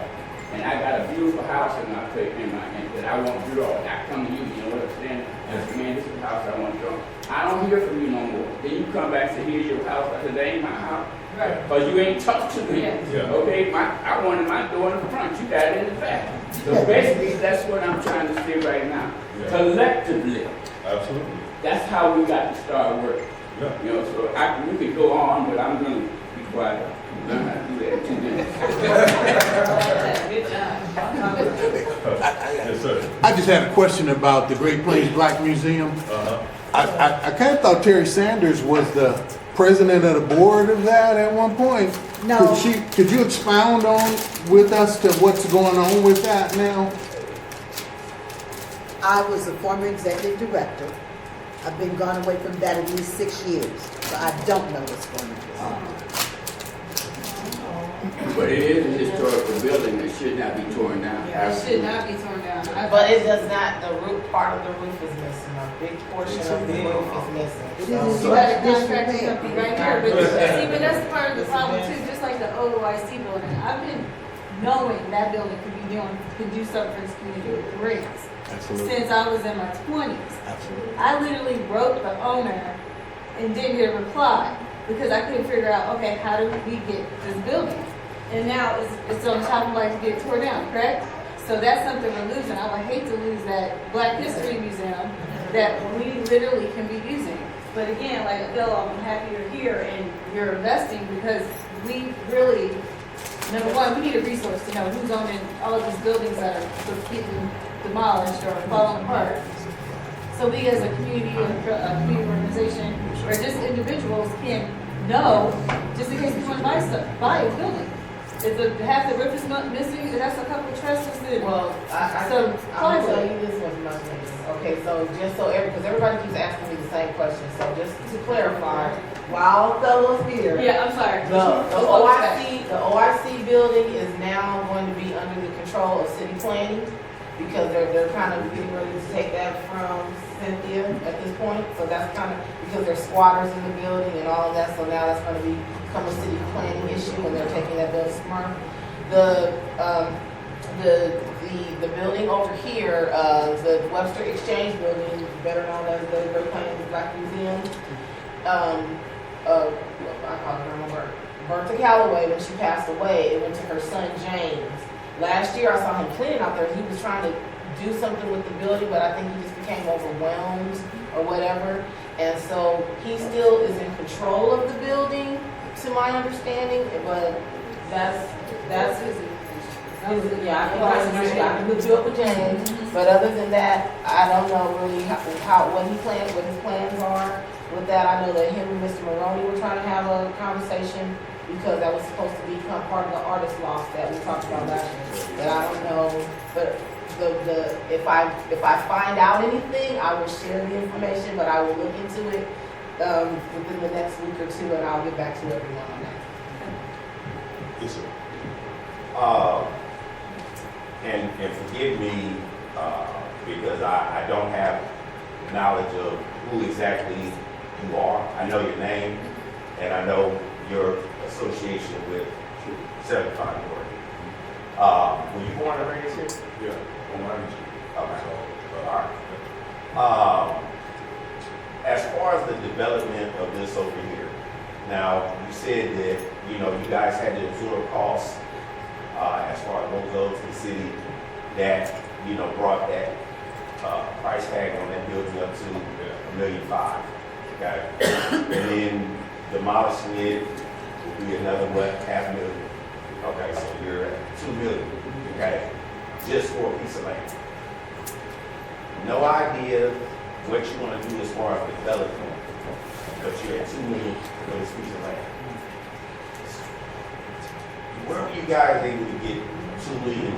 And I got a beautiful house in my that I want to draw. And I come to you, you know what I'm saying? I say, man, this is the house I want to draw. I don't hear from you no more. Then you come back and say, here's your house. I said, that ain't my house. Right. Because you ain't talked to me. Yeah. Okay, I wanted my door in the front. You got it in the back. So basically, that's what I'm trying to say right now. Yeah. Collectively, Absolutely. that's how we got to start working. Yeah. You know, so we could go on, but I'm going to be quiet. Learn how to do that in 2 minutes. Good job. Yes, sir. I just had a question about the Great Plains Black Museum. Uh-huh. I kind of thought Terry Sanders was the president of the board of that at one point. No. Could you expound on with us to what's going on with that now? I was a former executive director. I've been gone away from that at least 6 years, so I don't know what's going on. But it is a historical building that should not be torn down. It should not be torn down. But it does not, the roof, part of the roof is missing, a big portion of the roof is missing. You got a contractor company right here, but that's part of the problem too, just like the OIC building. I've been knowing that building could do something for this community with grants. Since I was in my 20s. Absolutely. I literally wrote the owner and didn't get a reply because I couldn't figure out, okay, how do we get this building? And now it's on top of like to get tore down, correct? So that's something we're losing. I would hate to lose that Black History Museum that we literally can be using. But again, like Adele, I'm happy you're here and you're investing because we really, number one, we need a resource to know who's owning all of these buildings that are getting demolished or falling apart. So we as a community, a community organization, or just individuals can know, just in case we want to buy a building. If half the roof is not missing, that's a couple of trusses. Well, So, I'll tell you this was much missing. Okay, so just so because everybody keeps asking me the same question, so just to clarify, while fellows here. Yeah, I'm sorry. The OIC building is now going to be under the control of city planning because they're kind of getting ready to take that from Cynthia at this point. So that's kind of because there's squatters in the building and all of that. So now that's going to become a city planning issue and they're taking that building smart. The building over here, the Webster Exchange building, better known as the Great Plains Black Museum. I call her remember. Bertha Calloway, when she passed away, it went to her son James. Last year I saw him cleaning out there. He was trying to do something with the building, but I think he just became overwhelmed or whatever. And so he still is in control of the building, to my understanding, but that's his, yeah, I can hook you up with James. But other than that, I don't know really what his plans are with that. I know that him and Mr. Maroney were trying to have a conversation because that was supposed to become part of the artist loss that we talked about last year. But I don't know, but if I find out anything, I will share the information, but I will look into it within the next week or two, and I'll get back to everyone on that. Yes, sir. And forgive me, because I don't have knowledge of who exactly you are. I know your name, and I know your association with 75 North. Were you born and raised here? Yeah, on my end. Okay. All right. As far as the development of this over here, now you said that you guys had to absorb costs as far as what goes to the city that brought that price tag on that building up to $1.5 million. Okay, and then demolishing it will be another $500,000. Okay, so you're at $2 million. Okay, just for a piece of land. No idea what you want to do as far as development, but you're at $2 million for this piece of land. Where were you guys able to get $2 million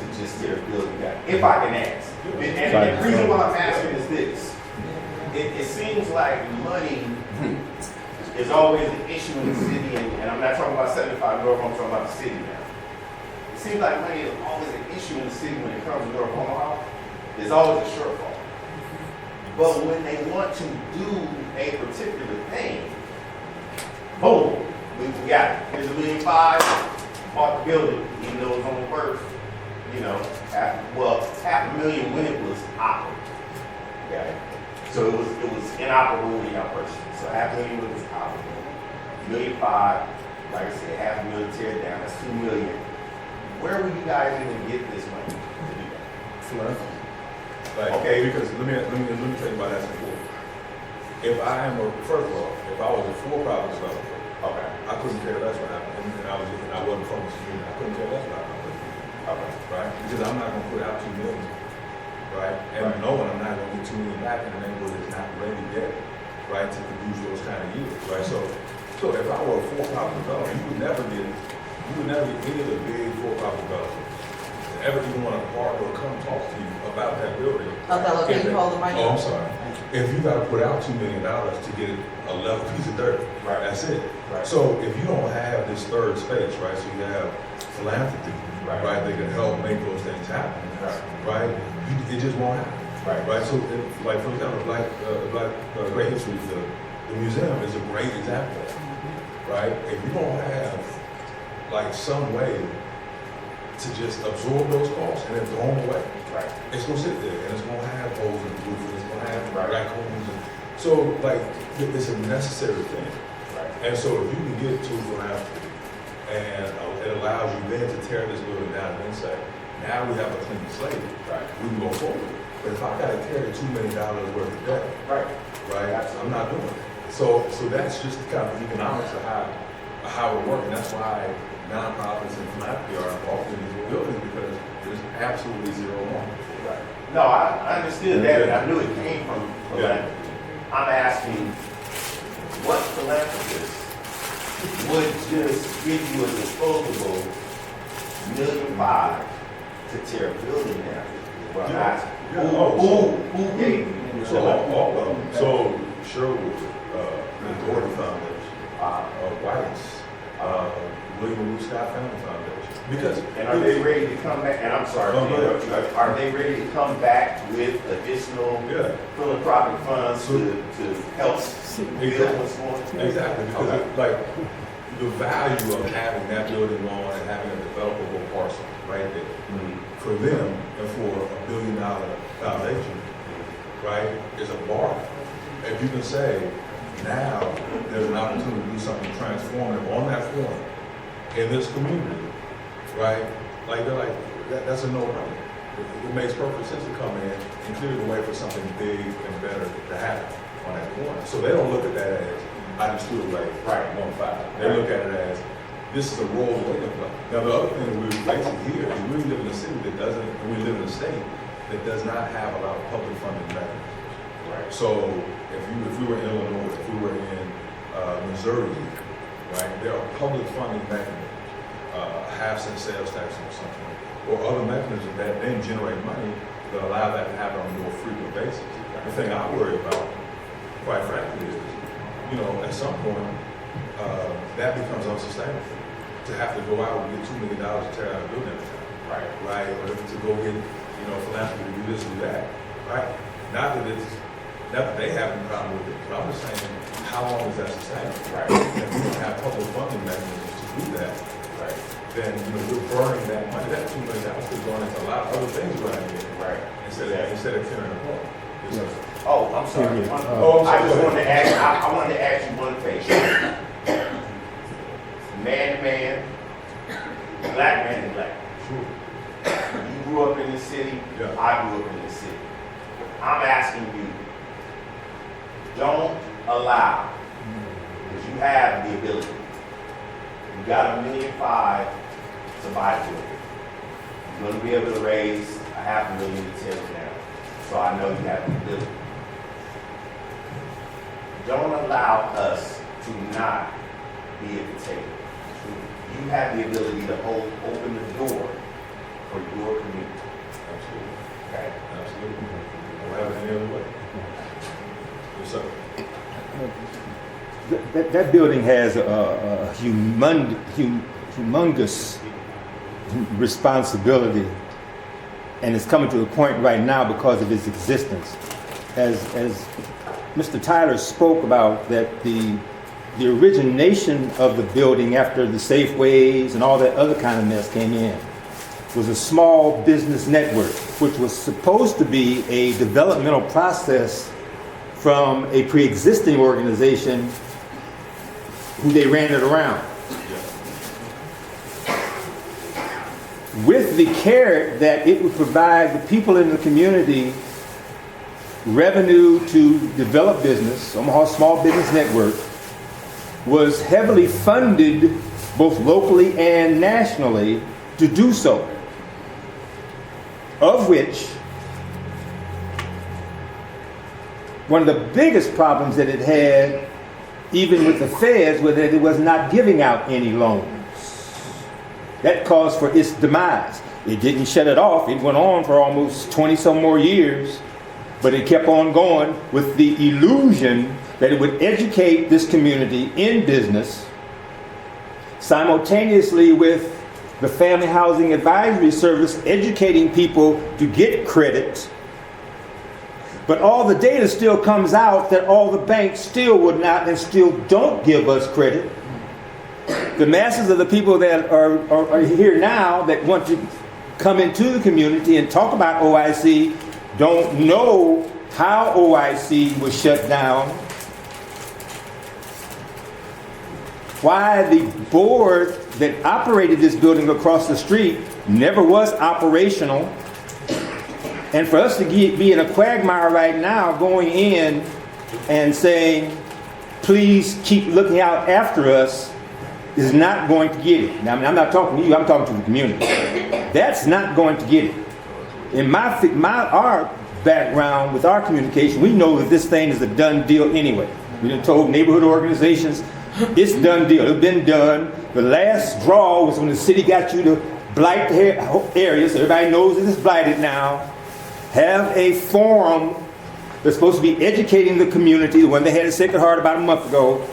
to just tear a building down? If I can ask. And the reason why I'm asking is this. It seems like money is always an issue in the city, and I'm not talking about 75 North, I'm talking about the city now. It seems like money is always an issue in the city when it comes to North Omaha. There's always a shortfall. But when they want to do a particular thing, boom, we got it. Here's $1.5 million, bought the building, even though it was only worth, $500,000 when it was operable. Okay? So it was inoperable when y'all purchased it. So $500,000 when it was operable. $1.5 million, like I said, $500,000 tear down, that's $2 million. Where will you guys even get this money to do that? Like, Okay. because let me tell you about that before. If I was a for-profit developer, Okay. I couldn't care less what happened, and I wasn't from the community. I couldn't care less what happened. Okay. Right? Because I'm not going to put out $2 million, right? And knowing I'm not going to get $2 million back in the neighborhood is not ready yet, right, to produce those kind of yields, right? So if I were a for-profit developer, you would never get any of the big for-profit developers to ever even want to partner or come talk to you about that building. Okay, you hold the mic. Oh, I'm sorry. If you got to put out $2 million to get a level piece of dirt, Right. that's it. Right. So if you don't have this third space, right, so you have philanthropy, right, that can help make those things happen, right, it just won't happen. Right. So, like, for example, Great History, the museum is a great example of that, right? If you don't have, like, some way to just absorb those costs and then throw them away, Right. it's gonna sit there and it's gonna have holes in the roof and it's gonna have Right. raccoons. So, like, it's a necessary thing. Right. And so if you can get to philanthropy and it allows you then to tear this building down and then say, now we have a clean slate, Right. we can go forward. But if I gotta carry $2 million worth of debt, Right. right, I'm not doing it. So that's just the kind of economics of how it works. And that's why nonprofits and philanthropy are involved in these buildings, because there's absolutely zero market. Right. No, I understood that, and I knew it came from philanthropy. I'm asking, what philanthropist would just give you a disposable $1.5 million to tear a building down? Well, I'm asking. Who gave you? So all of them. So Sherwood, the Gordon Foundation, White's, William Root Scott Family Foundation. Because And are they ready to come back? And I'm sorry to interrupt you. Are they ready to come back with additional philanthropic funds to help build what's going on? Exactly, because like the value of having that building on and having a developable parcel right there for them and for $1 billion foundation, right, is a bargain. If you can say now there's an opportunity to do something transformative on that corner in this community, right? Like they're like that's a no-brainer. It makes perfect sense to come in and clear the way for something big and better to happen on that corner. So they don't look at that as I just do it right 1-5. They look at it as this is a role that they can play. Now the other thing that we're facing here is we live in a city that doesn't, we live in a state that does not have a lot of public funding mechanisms. Right. So if we were in Illinois, if we were in Missouri, right, there are public funding mechanisms, half-cent sales tax or something, or other mechanisms that then generate money that allow that to happen on a more frequent basis. The thing I worry about, quite frankly, is, at some point, that becomes unsustainable. To have to go out and get $2 million to tear out a building every time. Right. Or to go get, philanthropy to do this, do that. Right. Not that they have any problem with it, but I'm just saying, how long is that sustainable? Right. If we don't have public funding mechanisms to do that, right, then we're burning that money. That $2 million is going into a lot of other things around here. Right. Instead of tearing it apart. Oh, I'm sorry. I just wanted to ask. I wanted to ask you one thing. Man to man, black man to black. Sure. You grew up in this city. Yeah. I grew up in this city. I'm asking you, don't allow, because you have the ability. You got $1.5 million to buy a building. You're going to be able to raise $500,000 to tear it down. So I know you have the ability. Don't allow us to not be at the table. You have the ability to open the door for your community. Absolutely, Okay? absolutely. Don't have it any other way. Yes, sir. That building has a humongous responsibility, and it's coming to a point right now because of its existence. As Mr. Tyler spoke about, that the origination of the building after the Safeways and all that other kind of mess came in was a small business network, which was supposed to be a developmental process from a pre-existing organization who they ran it around. With the carrot that it would provide the people in the community revenue to develop business. Omaha Small Business Network was heavily funded both locally and nationally to do so, of which one of the biggest problems that it had, even with the feds, was that it was not giving out any loans. That caused for its demise. It didn't shut it off. It went on for almost 20 some more years, but it kept on going with the illusion that it would educate this community in business, simultaneously with the Family Housing Advisory Service educating people to get credit. But all the data still comes out that all the banks still would not and still don't give us credit. The masses of the people that are here now that want to come into the community and talk about OIC don't know how OIC was shut down, why the board that operated this building across the street never was operational, and for us to be in a quagmire right now going in and saying, please keep looking out after us, is not going to get it. Now, I mean, I'm not talking to you, I'm talking to the community. That's not going to get it. In our background with our communication, we know that this thing is a done deal anyway. We done told neighborhood organizations, it's done deal, it's been done. The last draw was when the city got you to blight the area, so everybody knows that it's blighted now. Have a forum that's supposed to be educating the community, the one they had at Sacred Heart about a month ago,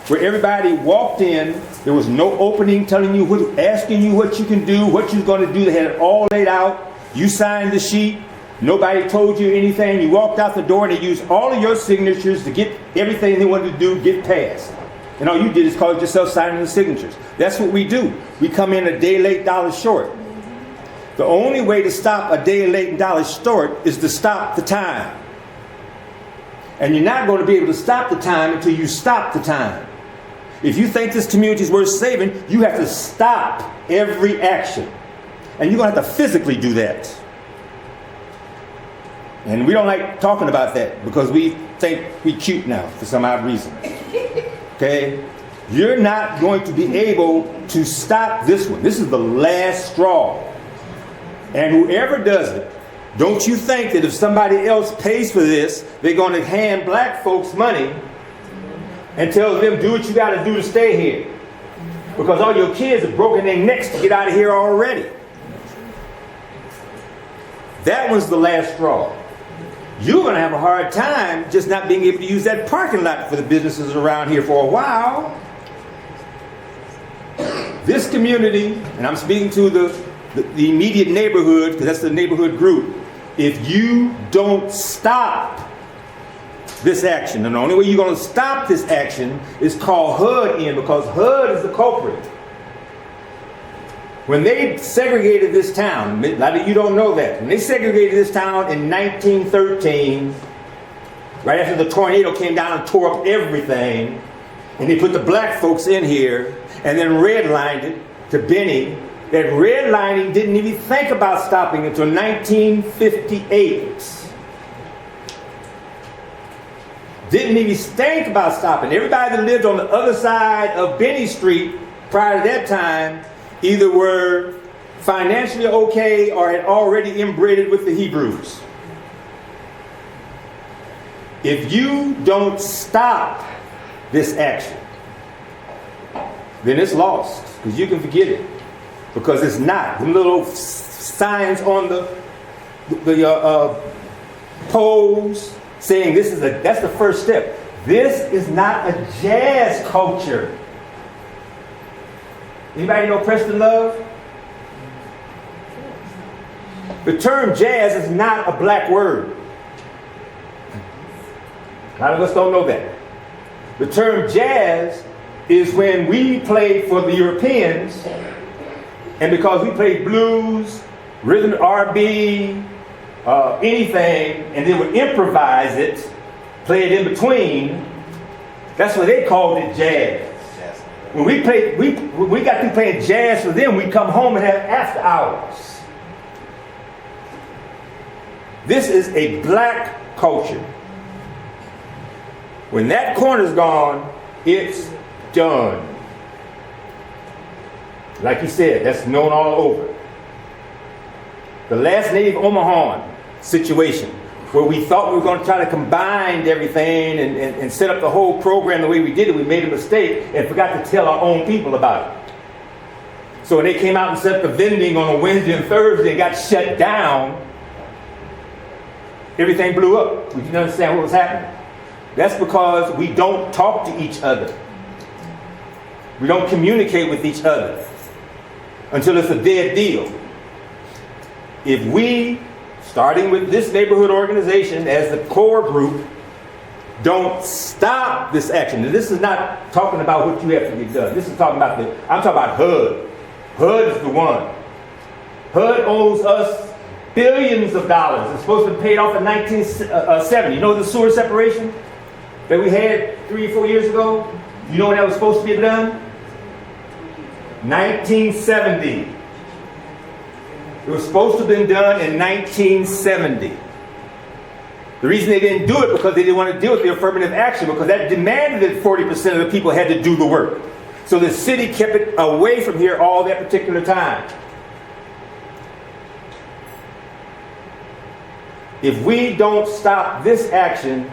where everybody walked in. There was no opening telling you, asking you what you can do, what you're going to do. They had it all laid out. You signed the sheet. Nobody told you anything. You walked out the door and they used all of your signatures to get everything they wanted to do get passed. And all you did is call yourself signing the signatures. That's what we do. We come in a day late, dollar short. The only way to stop a day late and dollar short is to stop the time. And you're not going to be able to stop the time until you stop the time. If you think this community is worth saving, you have to stop every action. And you're going to have to physically do that. And we don't like talking about that because we think we're cute now for some odd reason. Okay? You're not going to be able to stop this one. This is the last straw. And whoever does it, don't you think that if somebody else pays for this, they're going to hand black folks money and tell them, do what you got to do to stay here. Because all your kids have broken their necks to get out of here already. That was the last straw. You're going to have a hard time just not being able to use that parking lot for the businesses around here for a while. This community, and I'm speaking to the immediate neighborhood, because that's the neighborhood group, if you don't stop this action, and the only way you're going to stop this action is call HUD in, because HUD is the culprit. When they segregated this town, a lot of you don't know that, when they segregated this town in 1913, right after the tornado came down and tore up everything, and they put the black folks in here, and then redlined it to Benny. That redlining didn't even think about stopping until 1958. Didn't even think about stopping. Everybody that lived on the other side of Benny Street prior to that time either were financially okay or had already inbred with the Hebrews. If you don't stop this action, then it's lost, because you can forget it. Because it's not. The little signs on the poles saying that's the first step. This is not a jazz culture. Anybody know Preston Love? The term jazz is not a black word. A lot of us don't know that. The term jazz is when we play for the Europeans, and because we played blues, rhythm, R&B, anything, and they would improvise it, play it in between, that's what they called it jazz. When we got through playing jazz for them, we come home and have after hours. This is a black culture. When that corner's gone, it's done. Like you said, that's known all over. The last Native Omaha situation, where we thought we were going to try to combine everything and set up the whole program the way we did it, we made a mistake and forgot to tell our own people about it. So when they came out and set up the vending on a Wednesday and Thursday and got shut down, everything blew up. We didn't understand what was happening. That's because we don't talk to each other. We don't communicate with each other until it's a dead deal. If we, starting with this neighborhood organization as the core group, don't stop this action. And this is not talking about what you have to get done. This is talking about I'm talking about HUD. HUD is the one. HUD owes us billions of dollars. It's supposed to be paid off in 1970. You know the sewer separation that we had 3 or 4 years ago? You know when that was supposed to be done? 1970. It was supposed to have been done in 1970. The reason they didn't do it because they didn't want to deal with the affirmative action, because that demanded that 40% of the people had to do the work. So the city kept it away from here all that particular time. If we don't stop this action,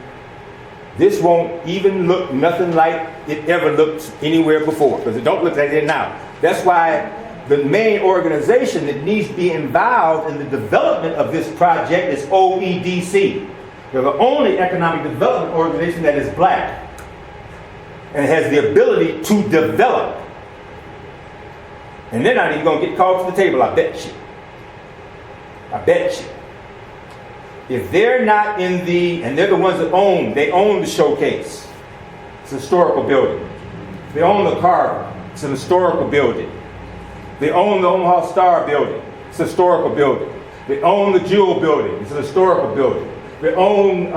this won't even look nothing like it ever looked anywhere before, because it don't look like it now. That's why the main organization that needs to be involved in the development of this project is OEDC. They're the only economic development organization that is black and has the ability to develop. And they're not even going to get called to the table, I bet you. I bet you. If they're not in and they're the ones that own the showcase. It's a historical building. They own the Carver. It's an historical building. They own the Omaha Star building. It's a historical building. They own the Jewel building. It's an historical building. They own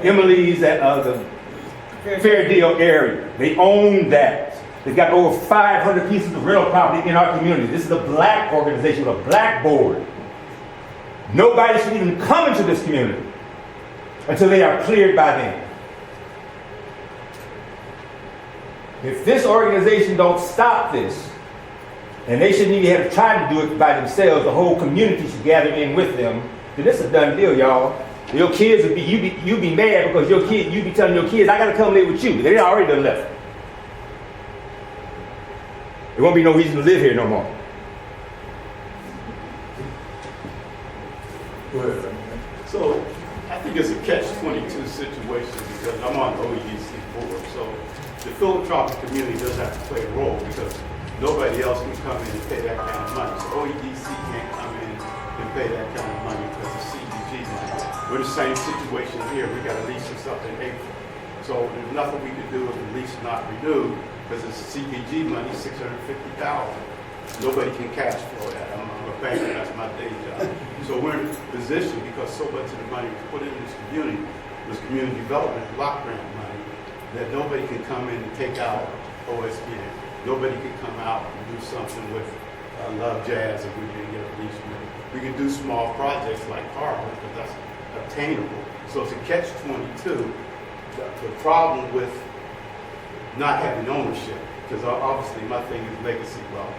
Emily's at the Fair Deal area. They own that. They've got over 500 pieces of rental property in our community. This is a black organization with a black board. Nobody should even come into this community until they are cleared by them. If this organization don't stop this, and they shouldn't even have tried to do it by themselves, the whole community should gather in with them, then this is a done deal, y'all. Your kids would be, you be mad because you be telling your kids, I gotta come live with you. They already done left. There won't be no reason to live here no more. So I think it's a catch-22 situation because I'm on the OEDC board. So the philanthropic community does have to play a role because nobody else can come in and pay that kind of money. So OEDC can't come in and pay that kind of money because of CDG money. We're the same situation here. We got a lease or something in April. So there's nothing we can do with the lease not renewed because it's CDG money, $650,000. Nobody can cash flow that. I'm a banker, that's my day job. So we're in a position because so much of the money was put in this community development block grant money, that nobody can come in and take out OSBN. Nobody can come out and do something with Love Jazz if we didn't get a lease money. We can do small projects like Harvard because that's obtainable. So it's a catch-22. The problem with not having ownership, because obviously my thing is legacy wealth.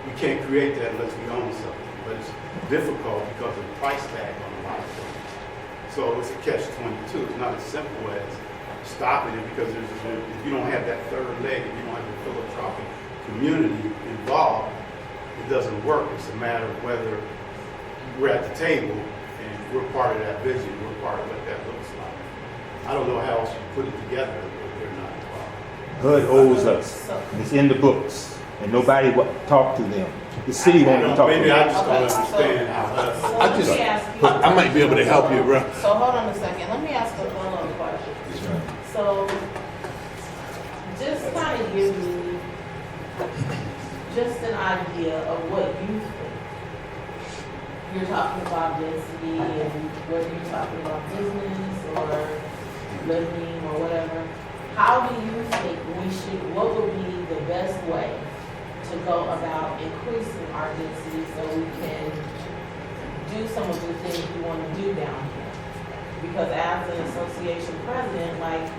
We can't create that unless we own something, but it's difficult because of the price tag on a lot of things. So it's a catch-22. It's not as simple as stopping it because if you don't have that third leg, if you don't have the philanthropic community involved, it doesn't work. It's a matter of whether we're at the table and we're part of that vision, we're part of what that looks like. I don't know how else you put it together if they're not involved. HUD owes us. It's in the books, and nobody talk to them. The city won't talk to Maybe I them. just don't understand how that's. So I let just- me ask you. I might be able to help you, bro. So hold on a second, let me ask a follow-up question. So, just kind of give me just an idea of what you think. You're talking about density and whether you're talking about business or living or whatever. How do you think what would be the best way to go about increasing our density so we can do some of the things we want to do down here? Because as an association president, like,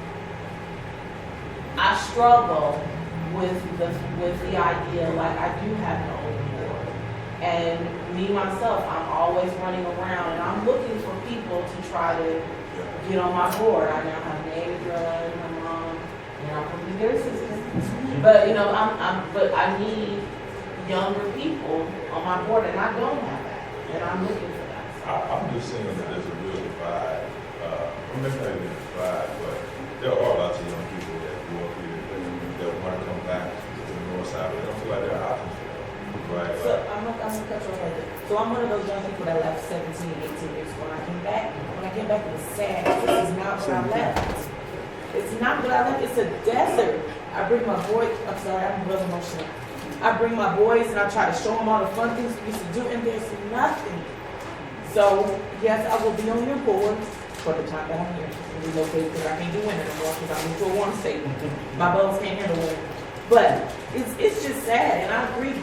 I struggle with the idea, like, I do have no open board. And me, myself, I'm always running around and I'm looking for people to try to get on my board. I now have Neigborhood, my mom, and I'm from their system. But, you know, but I need younger people on my board and I don't have that. And I'm looking for that. I'm just saying that there's a real divide, maybe not even a divide, but there are lots of young people that grew up here that want to come back to the north side, but they don't feel like there are options for them, right? So I'm gonna cut you off right there. So I'm one of those young people that left 17, 18 years ago. When I came back, it was sad. This is not what I left. It's not what I left. It's a desert. I bring my boys, I'm sorry, I'm really emotional. I bring my boys and I try to show them all the fun things we used to do, and there's nothing. So, yes, I will be on your board for the time that I'm here. I'm relocated because I can't do winter anymore because I moved to a warm state. My bones can't handle winter. But it's just sad, and I agree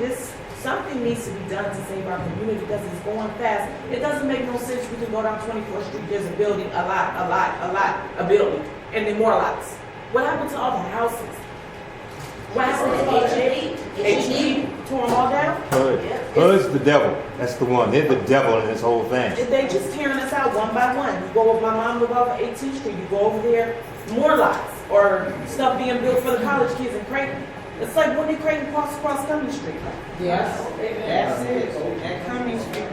something needs to be done to save our community because it's going fast. It doesn't make no sense. We can go down 24th Street, there's a building, a building, and then more lots. What happened to all the houses? What happened to all the HB? Tore them all down? HUD's the devil. That's the one. They're the devil in this whole thing. They just tearing us out one by one. You go over, my mom lived off of 18th Street, you go over there, more lots, or stuff being built for the college kids in Creighton. It's like when they Creighton cross Cumming Street. Yes, that's it, at Cumming Street.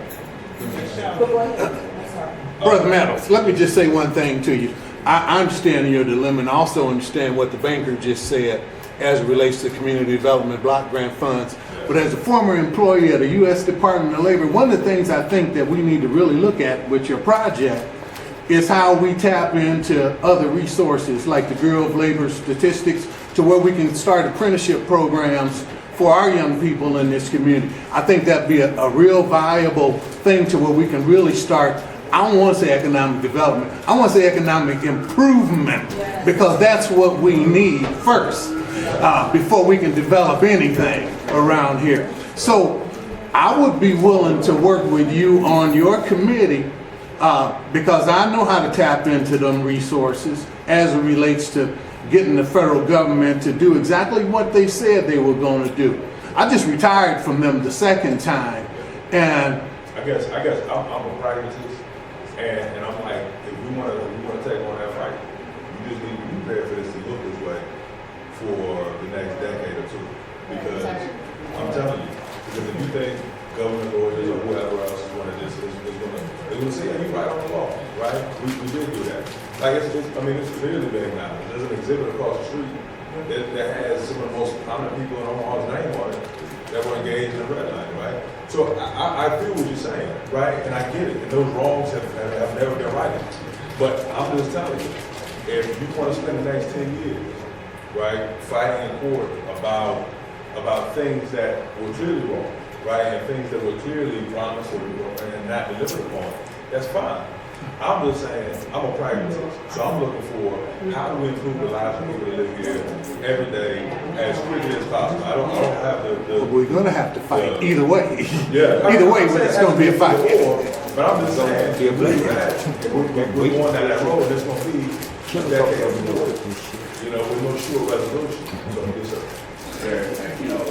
But go ahead, I'm sorry. Brother Meadows, let me just say one thing to you. I understand your dilemma and also understand what the banker just said as it relates to community development block grant funds. But as a former employee of the U.S. Department of Labor, one of the things I think that we need to really look at with your project is how we tap into other resources like the Bureau of Labor Statistics to where we can start apprenticeship programs for our young people in this community. I think that'd be a real viable thing to where we can really start. I don't want to say economic development. I want to say economic improvement because that's what we need first before we can develop anything around here. So I would be willing to work with you on your committee because I know how to tap into them resources as it relates to getting the federal government to do exactly what they said they were going to do. I just retired from them the second time, and I guess I'm a pragmatist, and I'm like, if we want to take on that fight, we just need to be prepared for this to look this way for the next decade or two. Because I'm telling you, because if you think government lawyers or whoever else is going to just is going to say, hey, you're right on the law, right? We did do that. Like it's clearly been acknowledged. There's an exhibit across the street that has some of the most prominent people in Omaha's name on it that were engaged in the red line, right? So I feel what you're saying, right? And I get it. And those wrongs have never been righted. But I'm just telling you, if you want to spend the next 10 years, right, fighting in court about things that were clearly wrong, right, and things that were clearly promised and not delivered upon, that's fine. I'm just saying, I'm a pragmatist, so I'm looking for how do we improve the lives of people that live here every day as quickly as possible. I don't have the we're going to have to fight either way. Yeah. Either way, but it's going to be a fight. But I'm just saying, if we're going down that road, it's going to be a decade of war, you know, with no sure resolution. So, yes, sir. You know,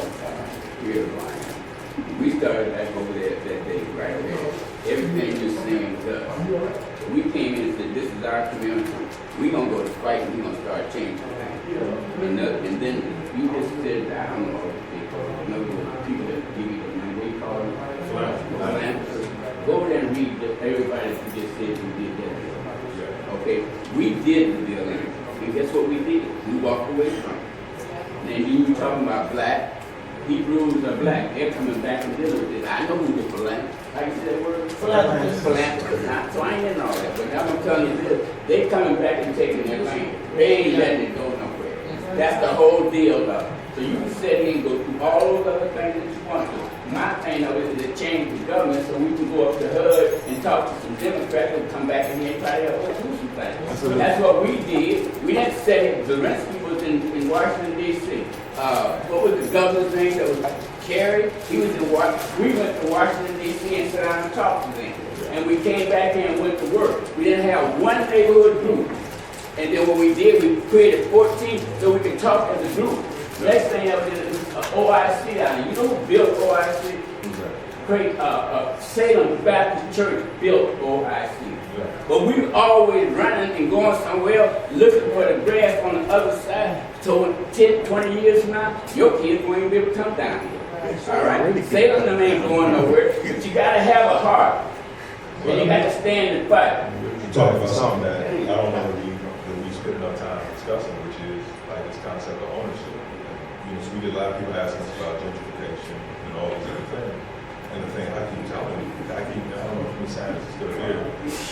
we're lying. We started back over there that day, right there. Everything just seemed us. We came in and said, this is our community. We're going to go to fight and we're going to start changing things. And then you just said, I don't know, in other words, the people that give you the money, what do you call them? Philanthropists. Go over there and read everybody who just said we did that. Okay, we did the building, and guess what we did? We walked away from it. And then you talking about black, Hebrews are black, they're coming back and dealing with it. I know who the philanthropist, how you say that word? Philanthropist. So I ain't in all that, but I'm telling you this, they coming back and taking their land. They ain't letting it go nowhere. That's the whole deal of it. So you can sit here and go through all those other things that you want to. My thing of it is to change the government so we can go up the hood and talk to some Democrats and come back in here and try to help us do some things. That's what we did. We didn't say Zelensky was in Washington, D.C. What was the governor's name that was Kerry? He was in Washington. We went to Washington, D.C. and sat down and talked to them. And we came back here and went to work. We didn't have one neighborhood group. And then what we did, we created 14 so we could talk as a group. Next thing that was OIC down there. You know who built OIC? Great, Salem Baptist Church built OIC. But we were always running and going somewhere else, looking for the grass on the other side. So 10, 20 years from now, your kids won't even be able to come down here. All right? Salem them ain't going nowhere. But you got to have a heart. And you got to stand and fight. You're talking about something that I don't know that we spend enough time discussing, which is like this concept of ownership. You know, so we get a lot of people asking us about gentrification and all these other things. And the thing I keep telling you, I don't know if Ms. Sanders is still here,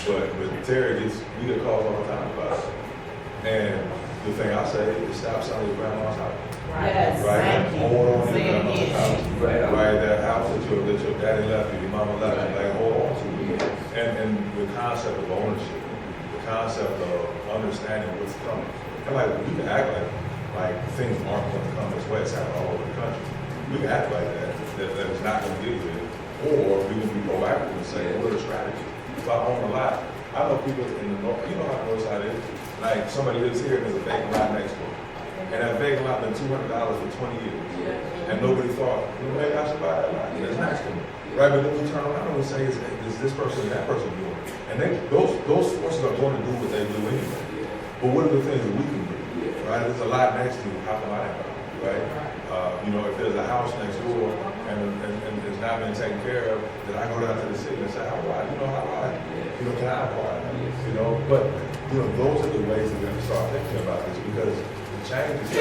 but Terry we get calls all the time about it. And the thing I say is stop selling your grandma's house. Yes, Right? thank you. Hold on to Say your it grandma's again. house. Right? That house that your daddy left you, your mama left you, like hold on to it. And the concept of ownership, the concept of understanding what's coming. And like we can act like things aren't going to come this way. It's happening all over the country. We can act like that it's not going to get good. Or we can be proactive and say, what are the strategies? If I own a lot, I know people in the north, you know how the north side is. Like somebody lives here and there's a vacant lot next door. And that vacant lot been $200 for 20 years. And nobody thought, well, maybe I should buy that lot. That's next to me. Right, but then we turn around and we say, is this person and that person doing it? And those forces are going to do what they do anyway. But what are the things that we can do? Right, there's a lot next to you, how come I didn't buy it? Right? You know, if there's a house next door and it's not been taken care of, then I go down to the city and say, how do I, can I acquire it? You know, but, those are the ways that we have to start thinking about this because the change is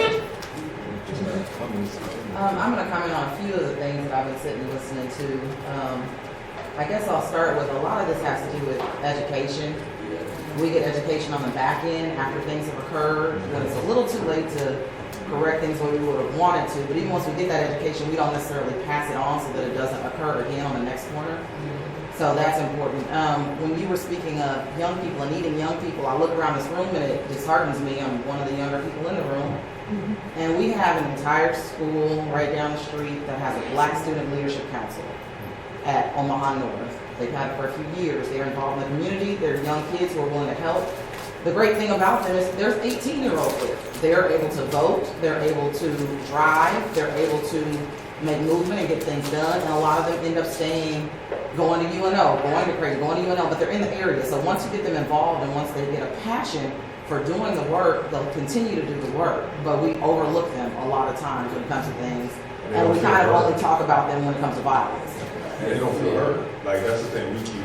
coming. I'm going to comment on a few of the things that I've been sitting and listening to. I guess I'll start with a lot of this has to do with education. We get education on the back end after things have occurred, when it's a little too late to correct things where we would have wanted to, but even once we get that education, we don't necessarily pass it on so that it doesn't occur again on the next corner. So that's important. When you were speaking of young people and needing young people, I look around this room and it disheartens me. I'm one of the younger people in the room. And we have an entire school right down the street that has a Black Student Leadership Council at Omaha North. They've had it for a few years. They're involved in the community. They're young kids who are willing to help. The great thing about them is there's 18-year-olds there. They're able to vote. They're able to drive. They're able to make movement and get things done. And a lot of them end up staying, going to UNO, going to Creighton, going to UNO, but they're in the area. So once you get them involved and once they get a passion for doing the work, they'll continue to do the work. But we overlook them a lot of times when it comes to things. And we kind of only talk about them when it comes to violence. And they don't feel hurt. Like, that's the thing we keep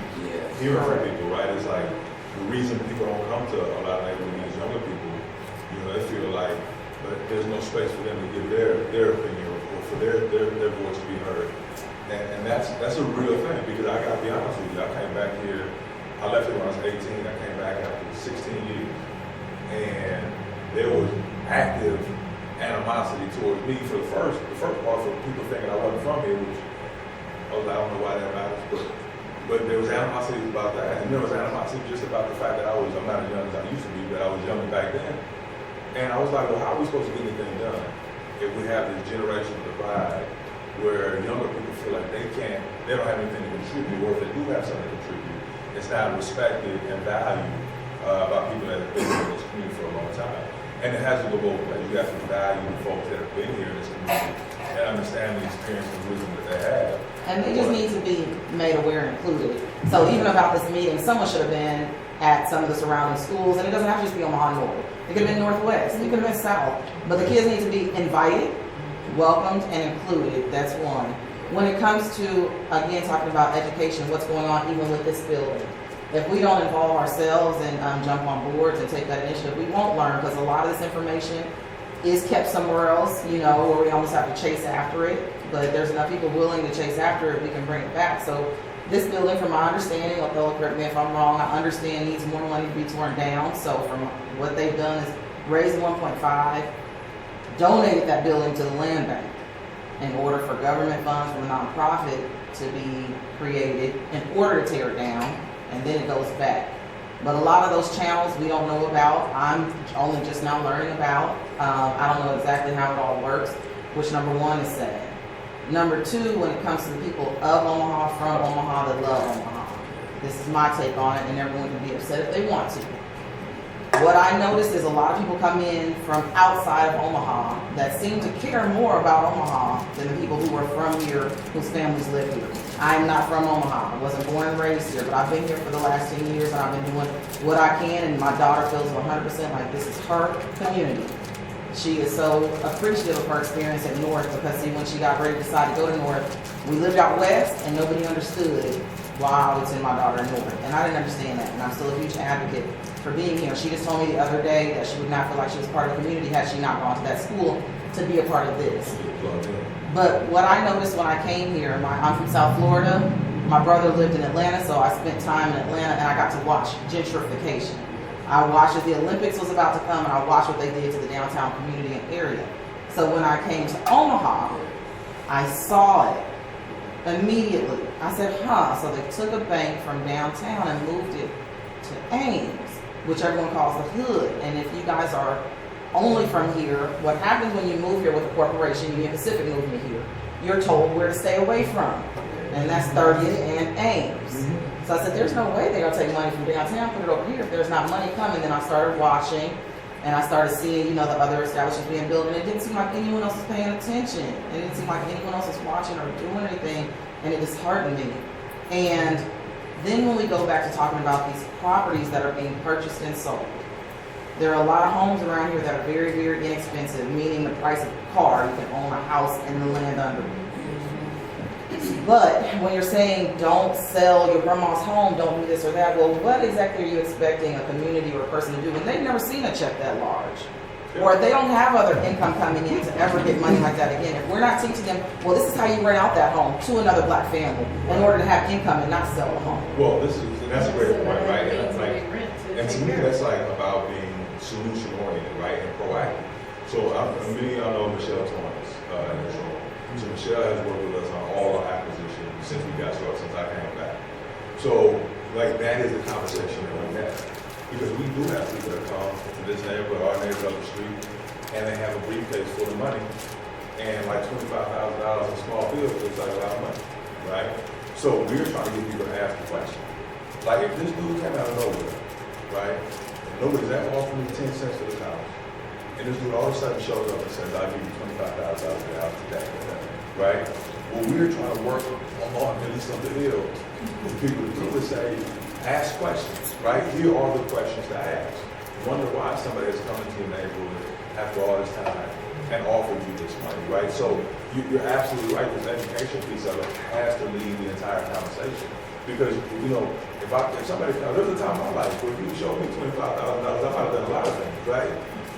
hearing from people, right? It's like, the reason people don't come to a lot of neighborhoods, younger people, they feel like there's no space for them to give their opinion or for their voice to be heard. And that's a real thing, because I gotta be honest with you, I came back here, I left here when I was 18, I came back after 16 years. And there was active animosity towards me for the first part, for people thinking I wasn't from here, which I don't know why that matters, but there was animosity about that, and there was animosity just about the fact that I'm not as young as I used to be, but I was younger back then. And I was like, well, how are we supposed to get anything done if we have this generational divide where younger people feel like they don't have anything to contribute, or if they do have something to contribute, it's not respected and valued by people that have been in this community for a long time. And it has to go both ways. You have to value the folks that have been here in this community and understand the experience and wisdom that they have. And they just need to be made aware and included. So even about this meeting, someone should have been at some of the surrounding schools, and it doesn't have to just be Omaha North. It could have been Northwest, it could have been South, but the kids need to be invited welcomed and included. That's one. When it comes to, again, talking about education, what's going on even with this building, if we don't involve ourselves and jump on boards and take that initiative, we won't learn, because a lot of this information is kept somewhere else, you know, where we almost have to chase after it. But if there's enough people willing to chase after it, we can bring it back. So this building, from my understanding, Othello, correct me if I'm wrong, I understand needs more money to be torn down. So from what they've done is raised 1.5, donated that building to the land bank in order for government funds from a nonprofit to be created in order to tear it down, and then it goes back. But a lot of those channels we don't know about. I'm only just now learning about. I don't know exactly how it all works, which number one is sad. Number two, when it comes to the people of Omaha, from Omaha, that love Omaha, this is my take on it, and everyone can be upset if they want to. What I noticed is a lot of people come in from outside of Omaha that seem to care more about Omaha than the people who are from here, whose families live here. I'm not from Omaha. I wasn't born and raised here, but I've been here for the last 10 years, and I've been doing what I can, and my daughter feels 100% like this is her community. She is so appreciative of her experience at North, because see, when she got ready to decide to go to North, we lived out west and nobody understood why I would send my daughter to North. And I didn't understand that, and I'm still a huge advocate for being here. She just told me the other day that she would not feel like she was part of the community had she not gone to that school to be a part of this. But what I noticed when I came here, I'm from South Florida. My brother lived in Atlanta, so I spent time in Atlanta, and I got to watch gentrification. I watched as the Olympics was about to come, and I watched what they did to the downtown community and area. So when I came to Omaha, I saw it immediately. I said, so they took a bank from downtown and moved it to Ames, which everyone calls the hood. And if you guys are only from here, what happens when you move here with a corporation, Union Pacific moving here, you're told where to stay away from. And that's 30th and Ames. So I said, there's no way they're going to take money from downtown, put it over here if there's not money coming. Then I started watching, and I started seeing, the other establishments being built, and it didn't seem like anyone else was paying attention. And it didn't seem like anyone else was watching or doing anything, and it disheartened me. And then when we go back to talking about these properties that are being purchased and sold, there are a lot of homes around here that are very, very inexpensive, meaning the price of a car, you can own a house and the land under it. But when you're saying don't sell your grandma's home, don't do this or that, well, what exactly are you expecting a community or a person to do when they've never seen a check that large? Or if they don't have other income coming in to ever get money like that again. If we're not teaching them, well, this is how you rent out that home to another black family in order to have income and not sell a home. Well, that's a great point, right? And to me, that's like about being solution oriented, right, and proactive. So many of y'all know Michelle Torrance in this room. So Michelle has worked with us on all our acquisitions since we got started, since I came back. So like that is the conversation that we have. Because we do have people that come to this neighborhood, our neighborhood up the street, and they have a briefcase full of money, and like $25,000 in small bills looks like a lot of money, right? So we're trying to get people to ask the question. Like if this dude came out of nowhere, right? Nobody's ever offered me 10 cents for this house. And this dude all of a sudden shows up and says, I'll give you $25,000 for the house today, right? Well, we're trying to work on at least on the hill for people to say, ask questions, right? Here are the questions to ask. Wonder why somebody is coming to your neighborhood after all this time and offered you this money, right? So you're absolutely right. This education piece of it has to lead the entire conversation. Because, if somebody, there was a time in my life where if you showed me $25,000, I might have done a lot of things, right?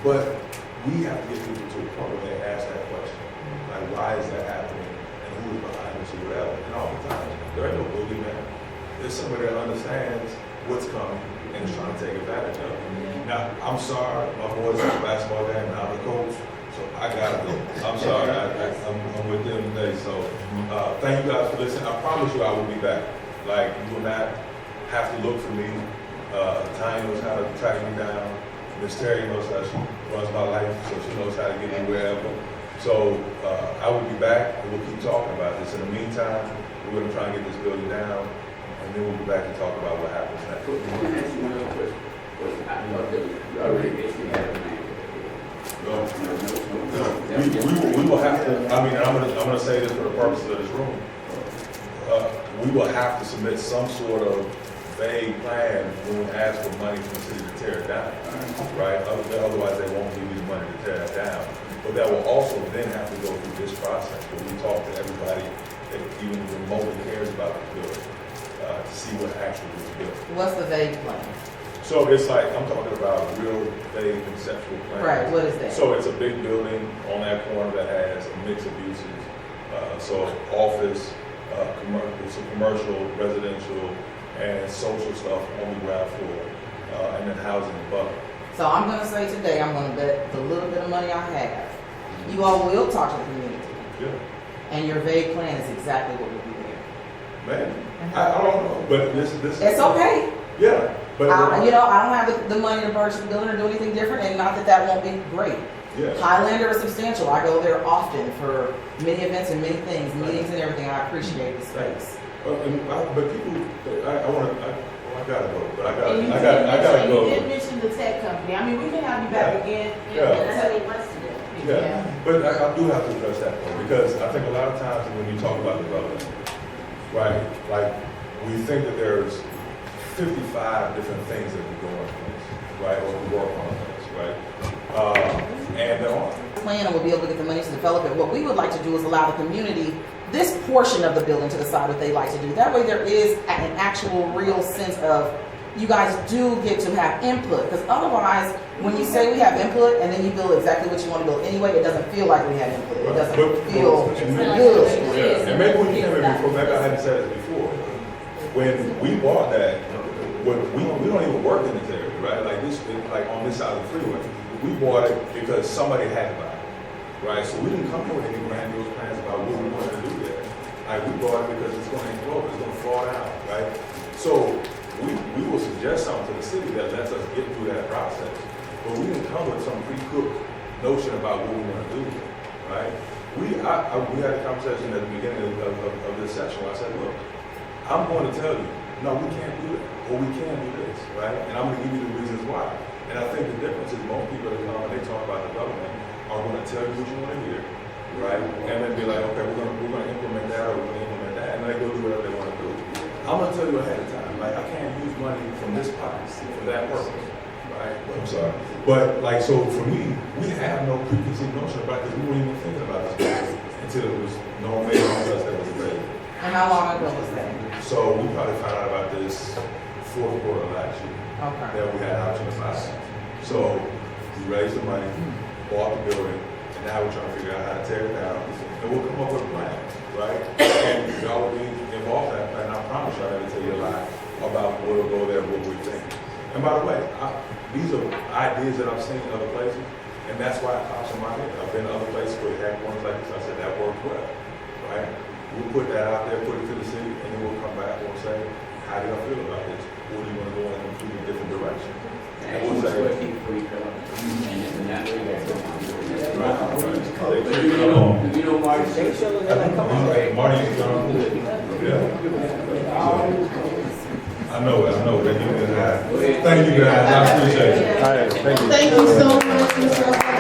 But we have to get people to a point where they ask that question. Like, why is that happening? And who is behind this or whatever? And oftentimes, there ain't no boogeyman. There's somebody that understands what's coming and is trying to take advantage of it. Now, I'm sorry, my boys at the basketball game, and I'm the coach, so I gotta go. I'm sorry, I'm with them today. So thank you guys for listening. I promise you I will be back. Like, you will not have to look for me. Tanya knows how to track me down. Miss Terry knows how she runs my life, so she knows how to get me wherever. So I will be back, and we'll keep talking about this. In the meantime, we're going to try and get this building down, and then we'll be back to talk about what happens next. I want to ask you another question. I thought that you already basically had a plan. We will have to, I'm going to say this for the purposes of this room. We will have to submit some sort of vague plan when we ask for money from the city to tear it down, right? Otherwise, they won't give you the money to tear it down. but that will also then have to go through this process where we talk to everybody that even remotely cares about the building, to see what actually was built. What's the vague plan? So it's like, I'm talking about real vague conceptual plans. Right, what is that? So it's a big building on that corner that has a mix of uses. So office, commercial, residential, and social stuff on the ground floor, and then housing above. So I'm gonna say today, I'm gonna bet the little bit of money I have, you all will talk to the community. Yeah. And your vague plan is exactly what will be there. Man, I don't know, but this. It's okay. Yeah, but. You know, I don't have the money to purchase the building or do anything different, and not that that won't be great. Yeah. Highlander is substantial. I go there often for many events and many things, meetings and everything. I appreciate the space. But people, I gotta go, but I And you gotta go. You did mention the tech company. I mean, we can have you back again. Yeah. That's what he wants to do. Yeah, but I do have to address that point, because I think a lot of times when you talk about development, right, like, we think that there's 55 different things that we go on place, right, or we work on place, right? And there are. Plan and we'll be able to get the money to develop it. What we would like to do is allow the community this portion of the building to decide what they like to do. That way there is an actual real sense of you guys do get to have input. Because otherwise, when you say we have input and then you build exactly what you want to build anyway, it doesn't feel like we have input. It doesn't feel good. Yeah, and maybe when you came in before, maybe I hadn't said it before. When we bought that, we don't even work in this area, right? Like this, like on this side of the freeway. We bought it because somebody had to buy it, right? So we didn't come here with any grandiose plans about what we wanted to do there. Like, we bought it because it's going to implode, it's going to fall down, right? So we will suggest something to the city that lets us get through that process. But we didn't come with some pre-cooked notion about what we want to do, right? We had a conversation at the beginning of this session where I said, look, I'm going to tell you, no, we can't do that, or we can do this, right? And I'm going to give you the reasons why. And I think the difference is most people that come and they talk about development are going to tell you what you want to hear, right? And then be like, okay, we're going to implement that, or we're going to implement that, and then they go do whatever they want to do. I'm going to tell you ahead of time, like, I can't use money from this pot for that purpose, right? I'm sorry. But, like, so for me, we have no preconceived notion about this. We weren't even thinking about this until it was no made on us that was ready. And how long ago was that? So we probably found out about this fourth quarter last year. Okay. That we had option to buy. So we raised the money, bought the building, and now we're trying to figure out how to tear it down. And we'll come up with a plan, right? And y'all will be involved in that plan. I promise you I never tell you a lot about where we'll go there, what we think. And by the way, these are ideas that I've seen in other places, and that's why it pops in my head. I've been to other places where they had ones like this. I said, that worked well, right? We'll put that out there, put it to the city, and then we'll come back and we'll say, how do you feel about this? Or do you want to go in a completely different direction? And we'll say, right. You know, Marty, Marty, yeah. I know that you did that. Thank you guys, I appreciate it. All right, thank you. Thank you so much, Mr.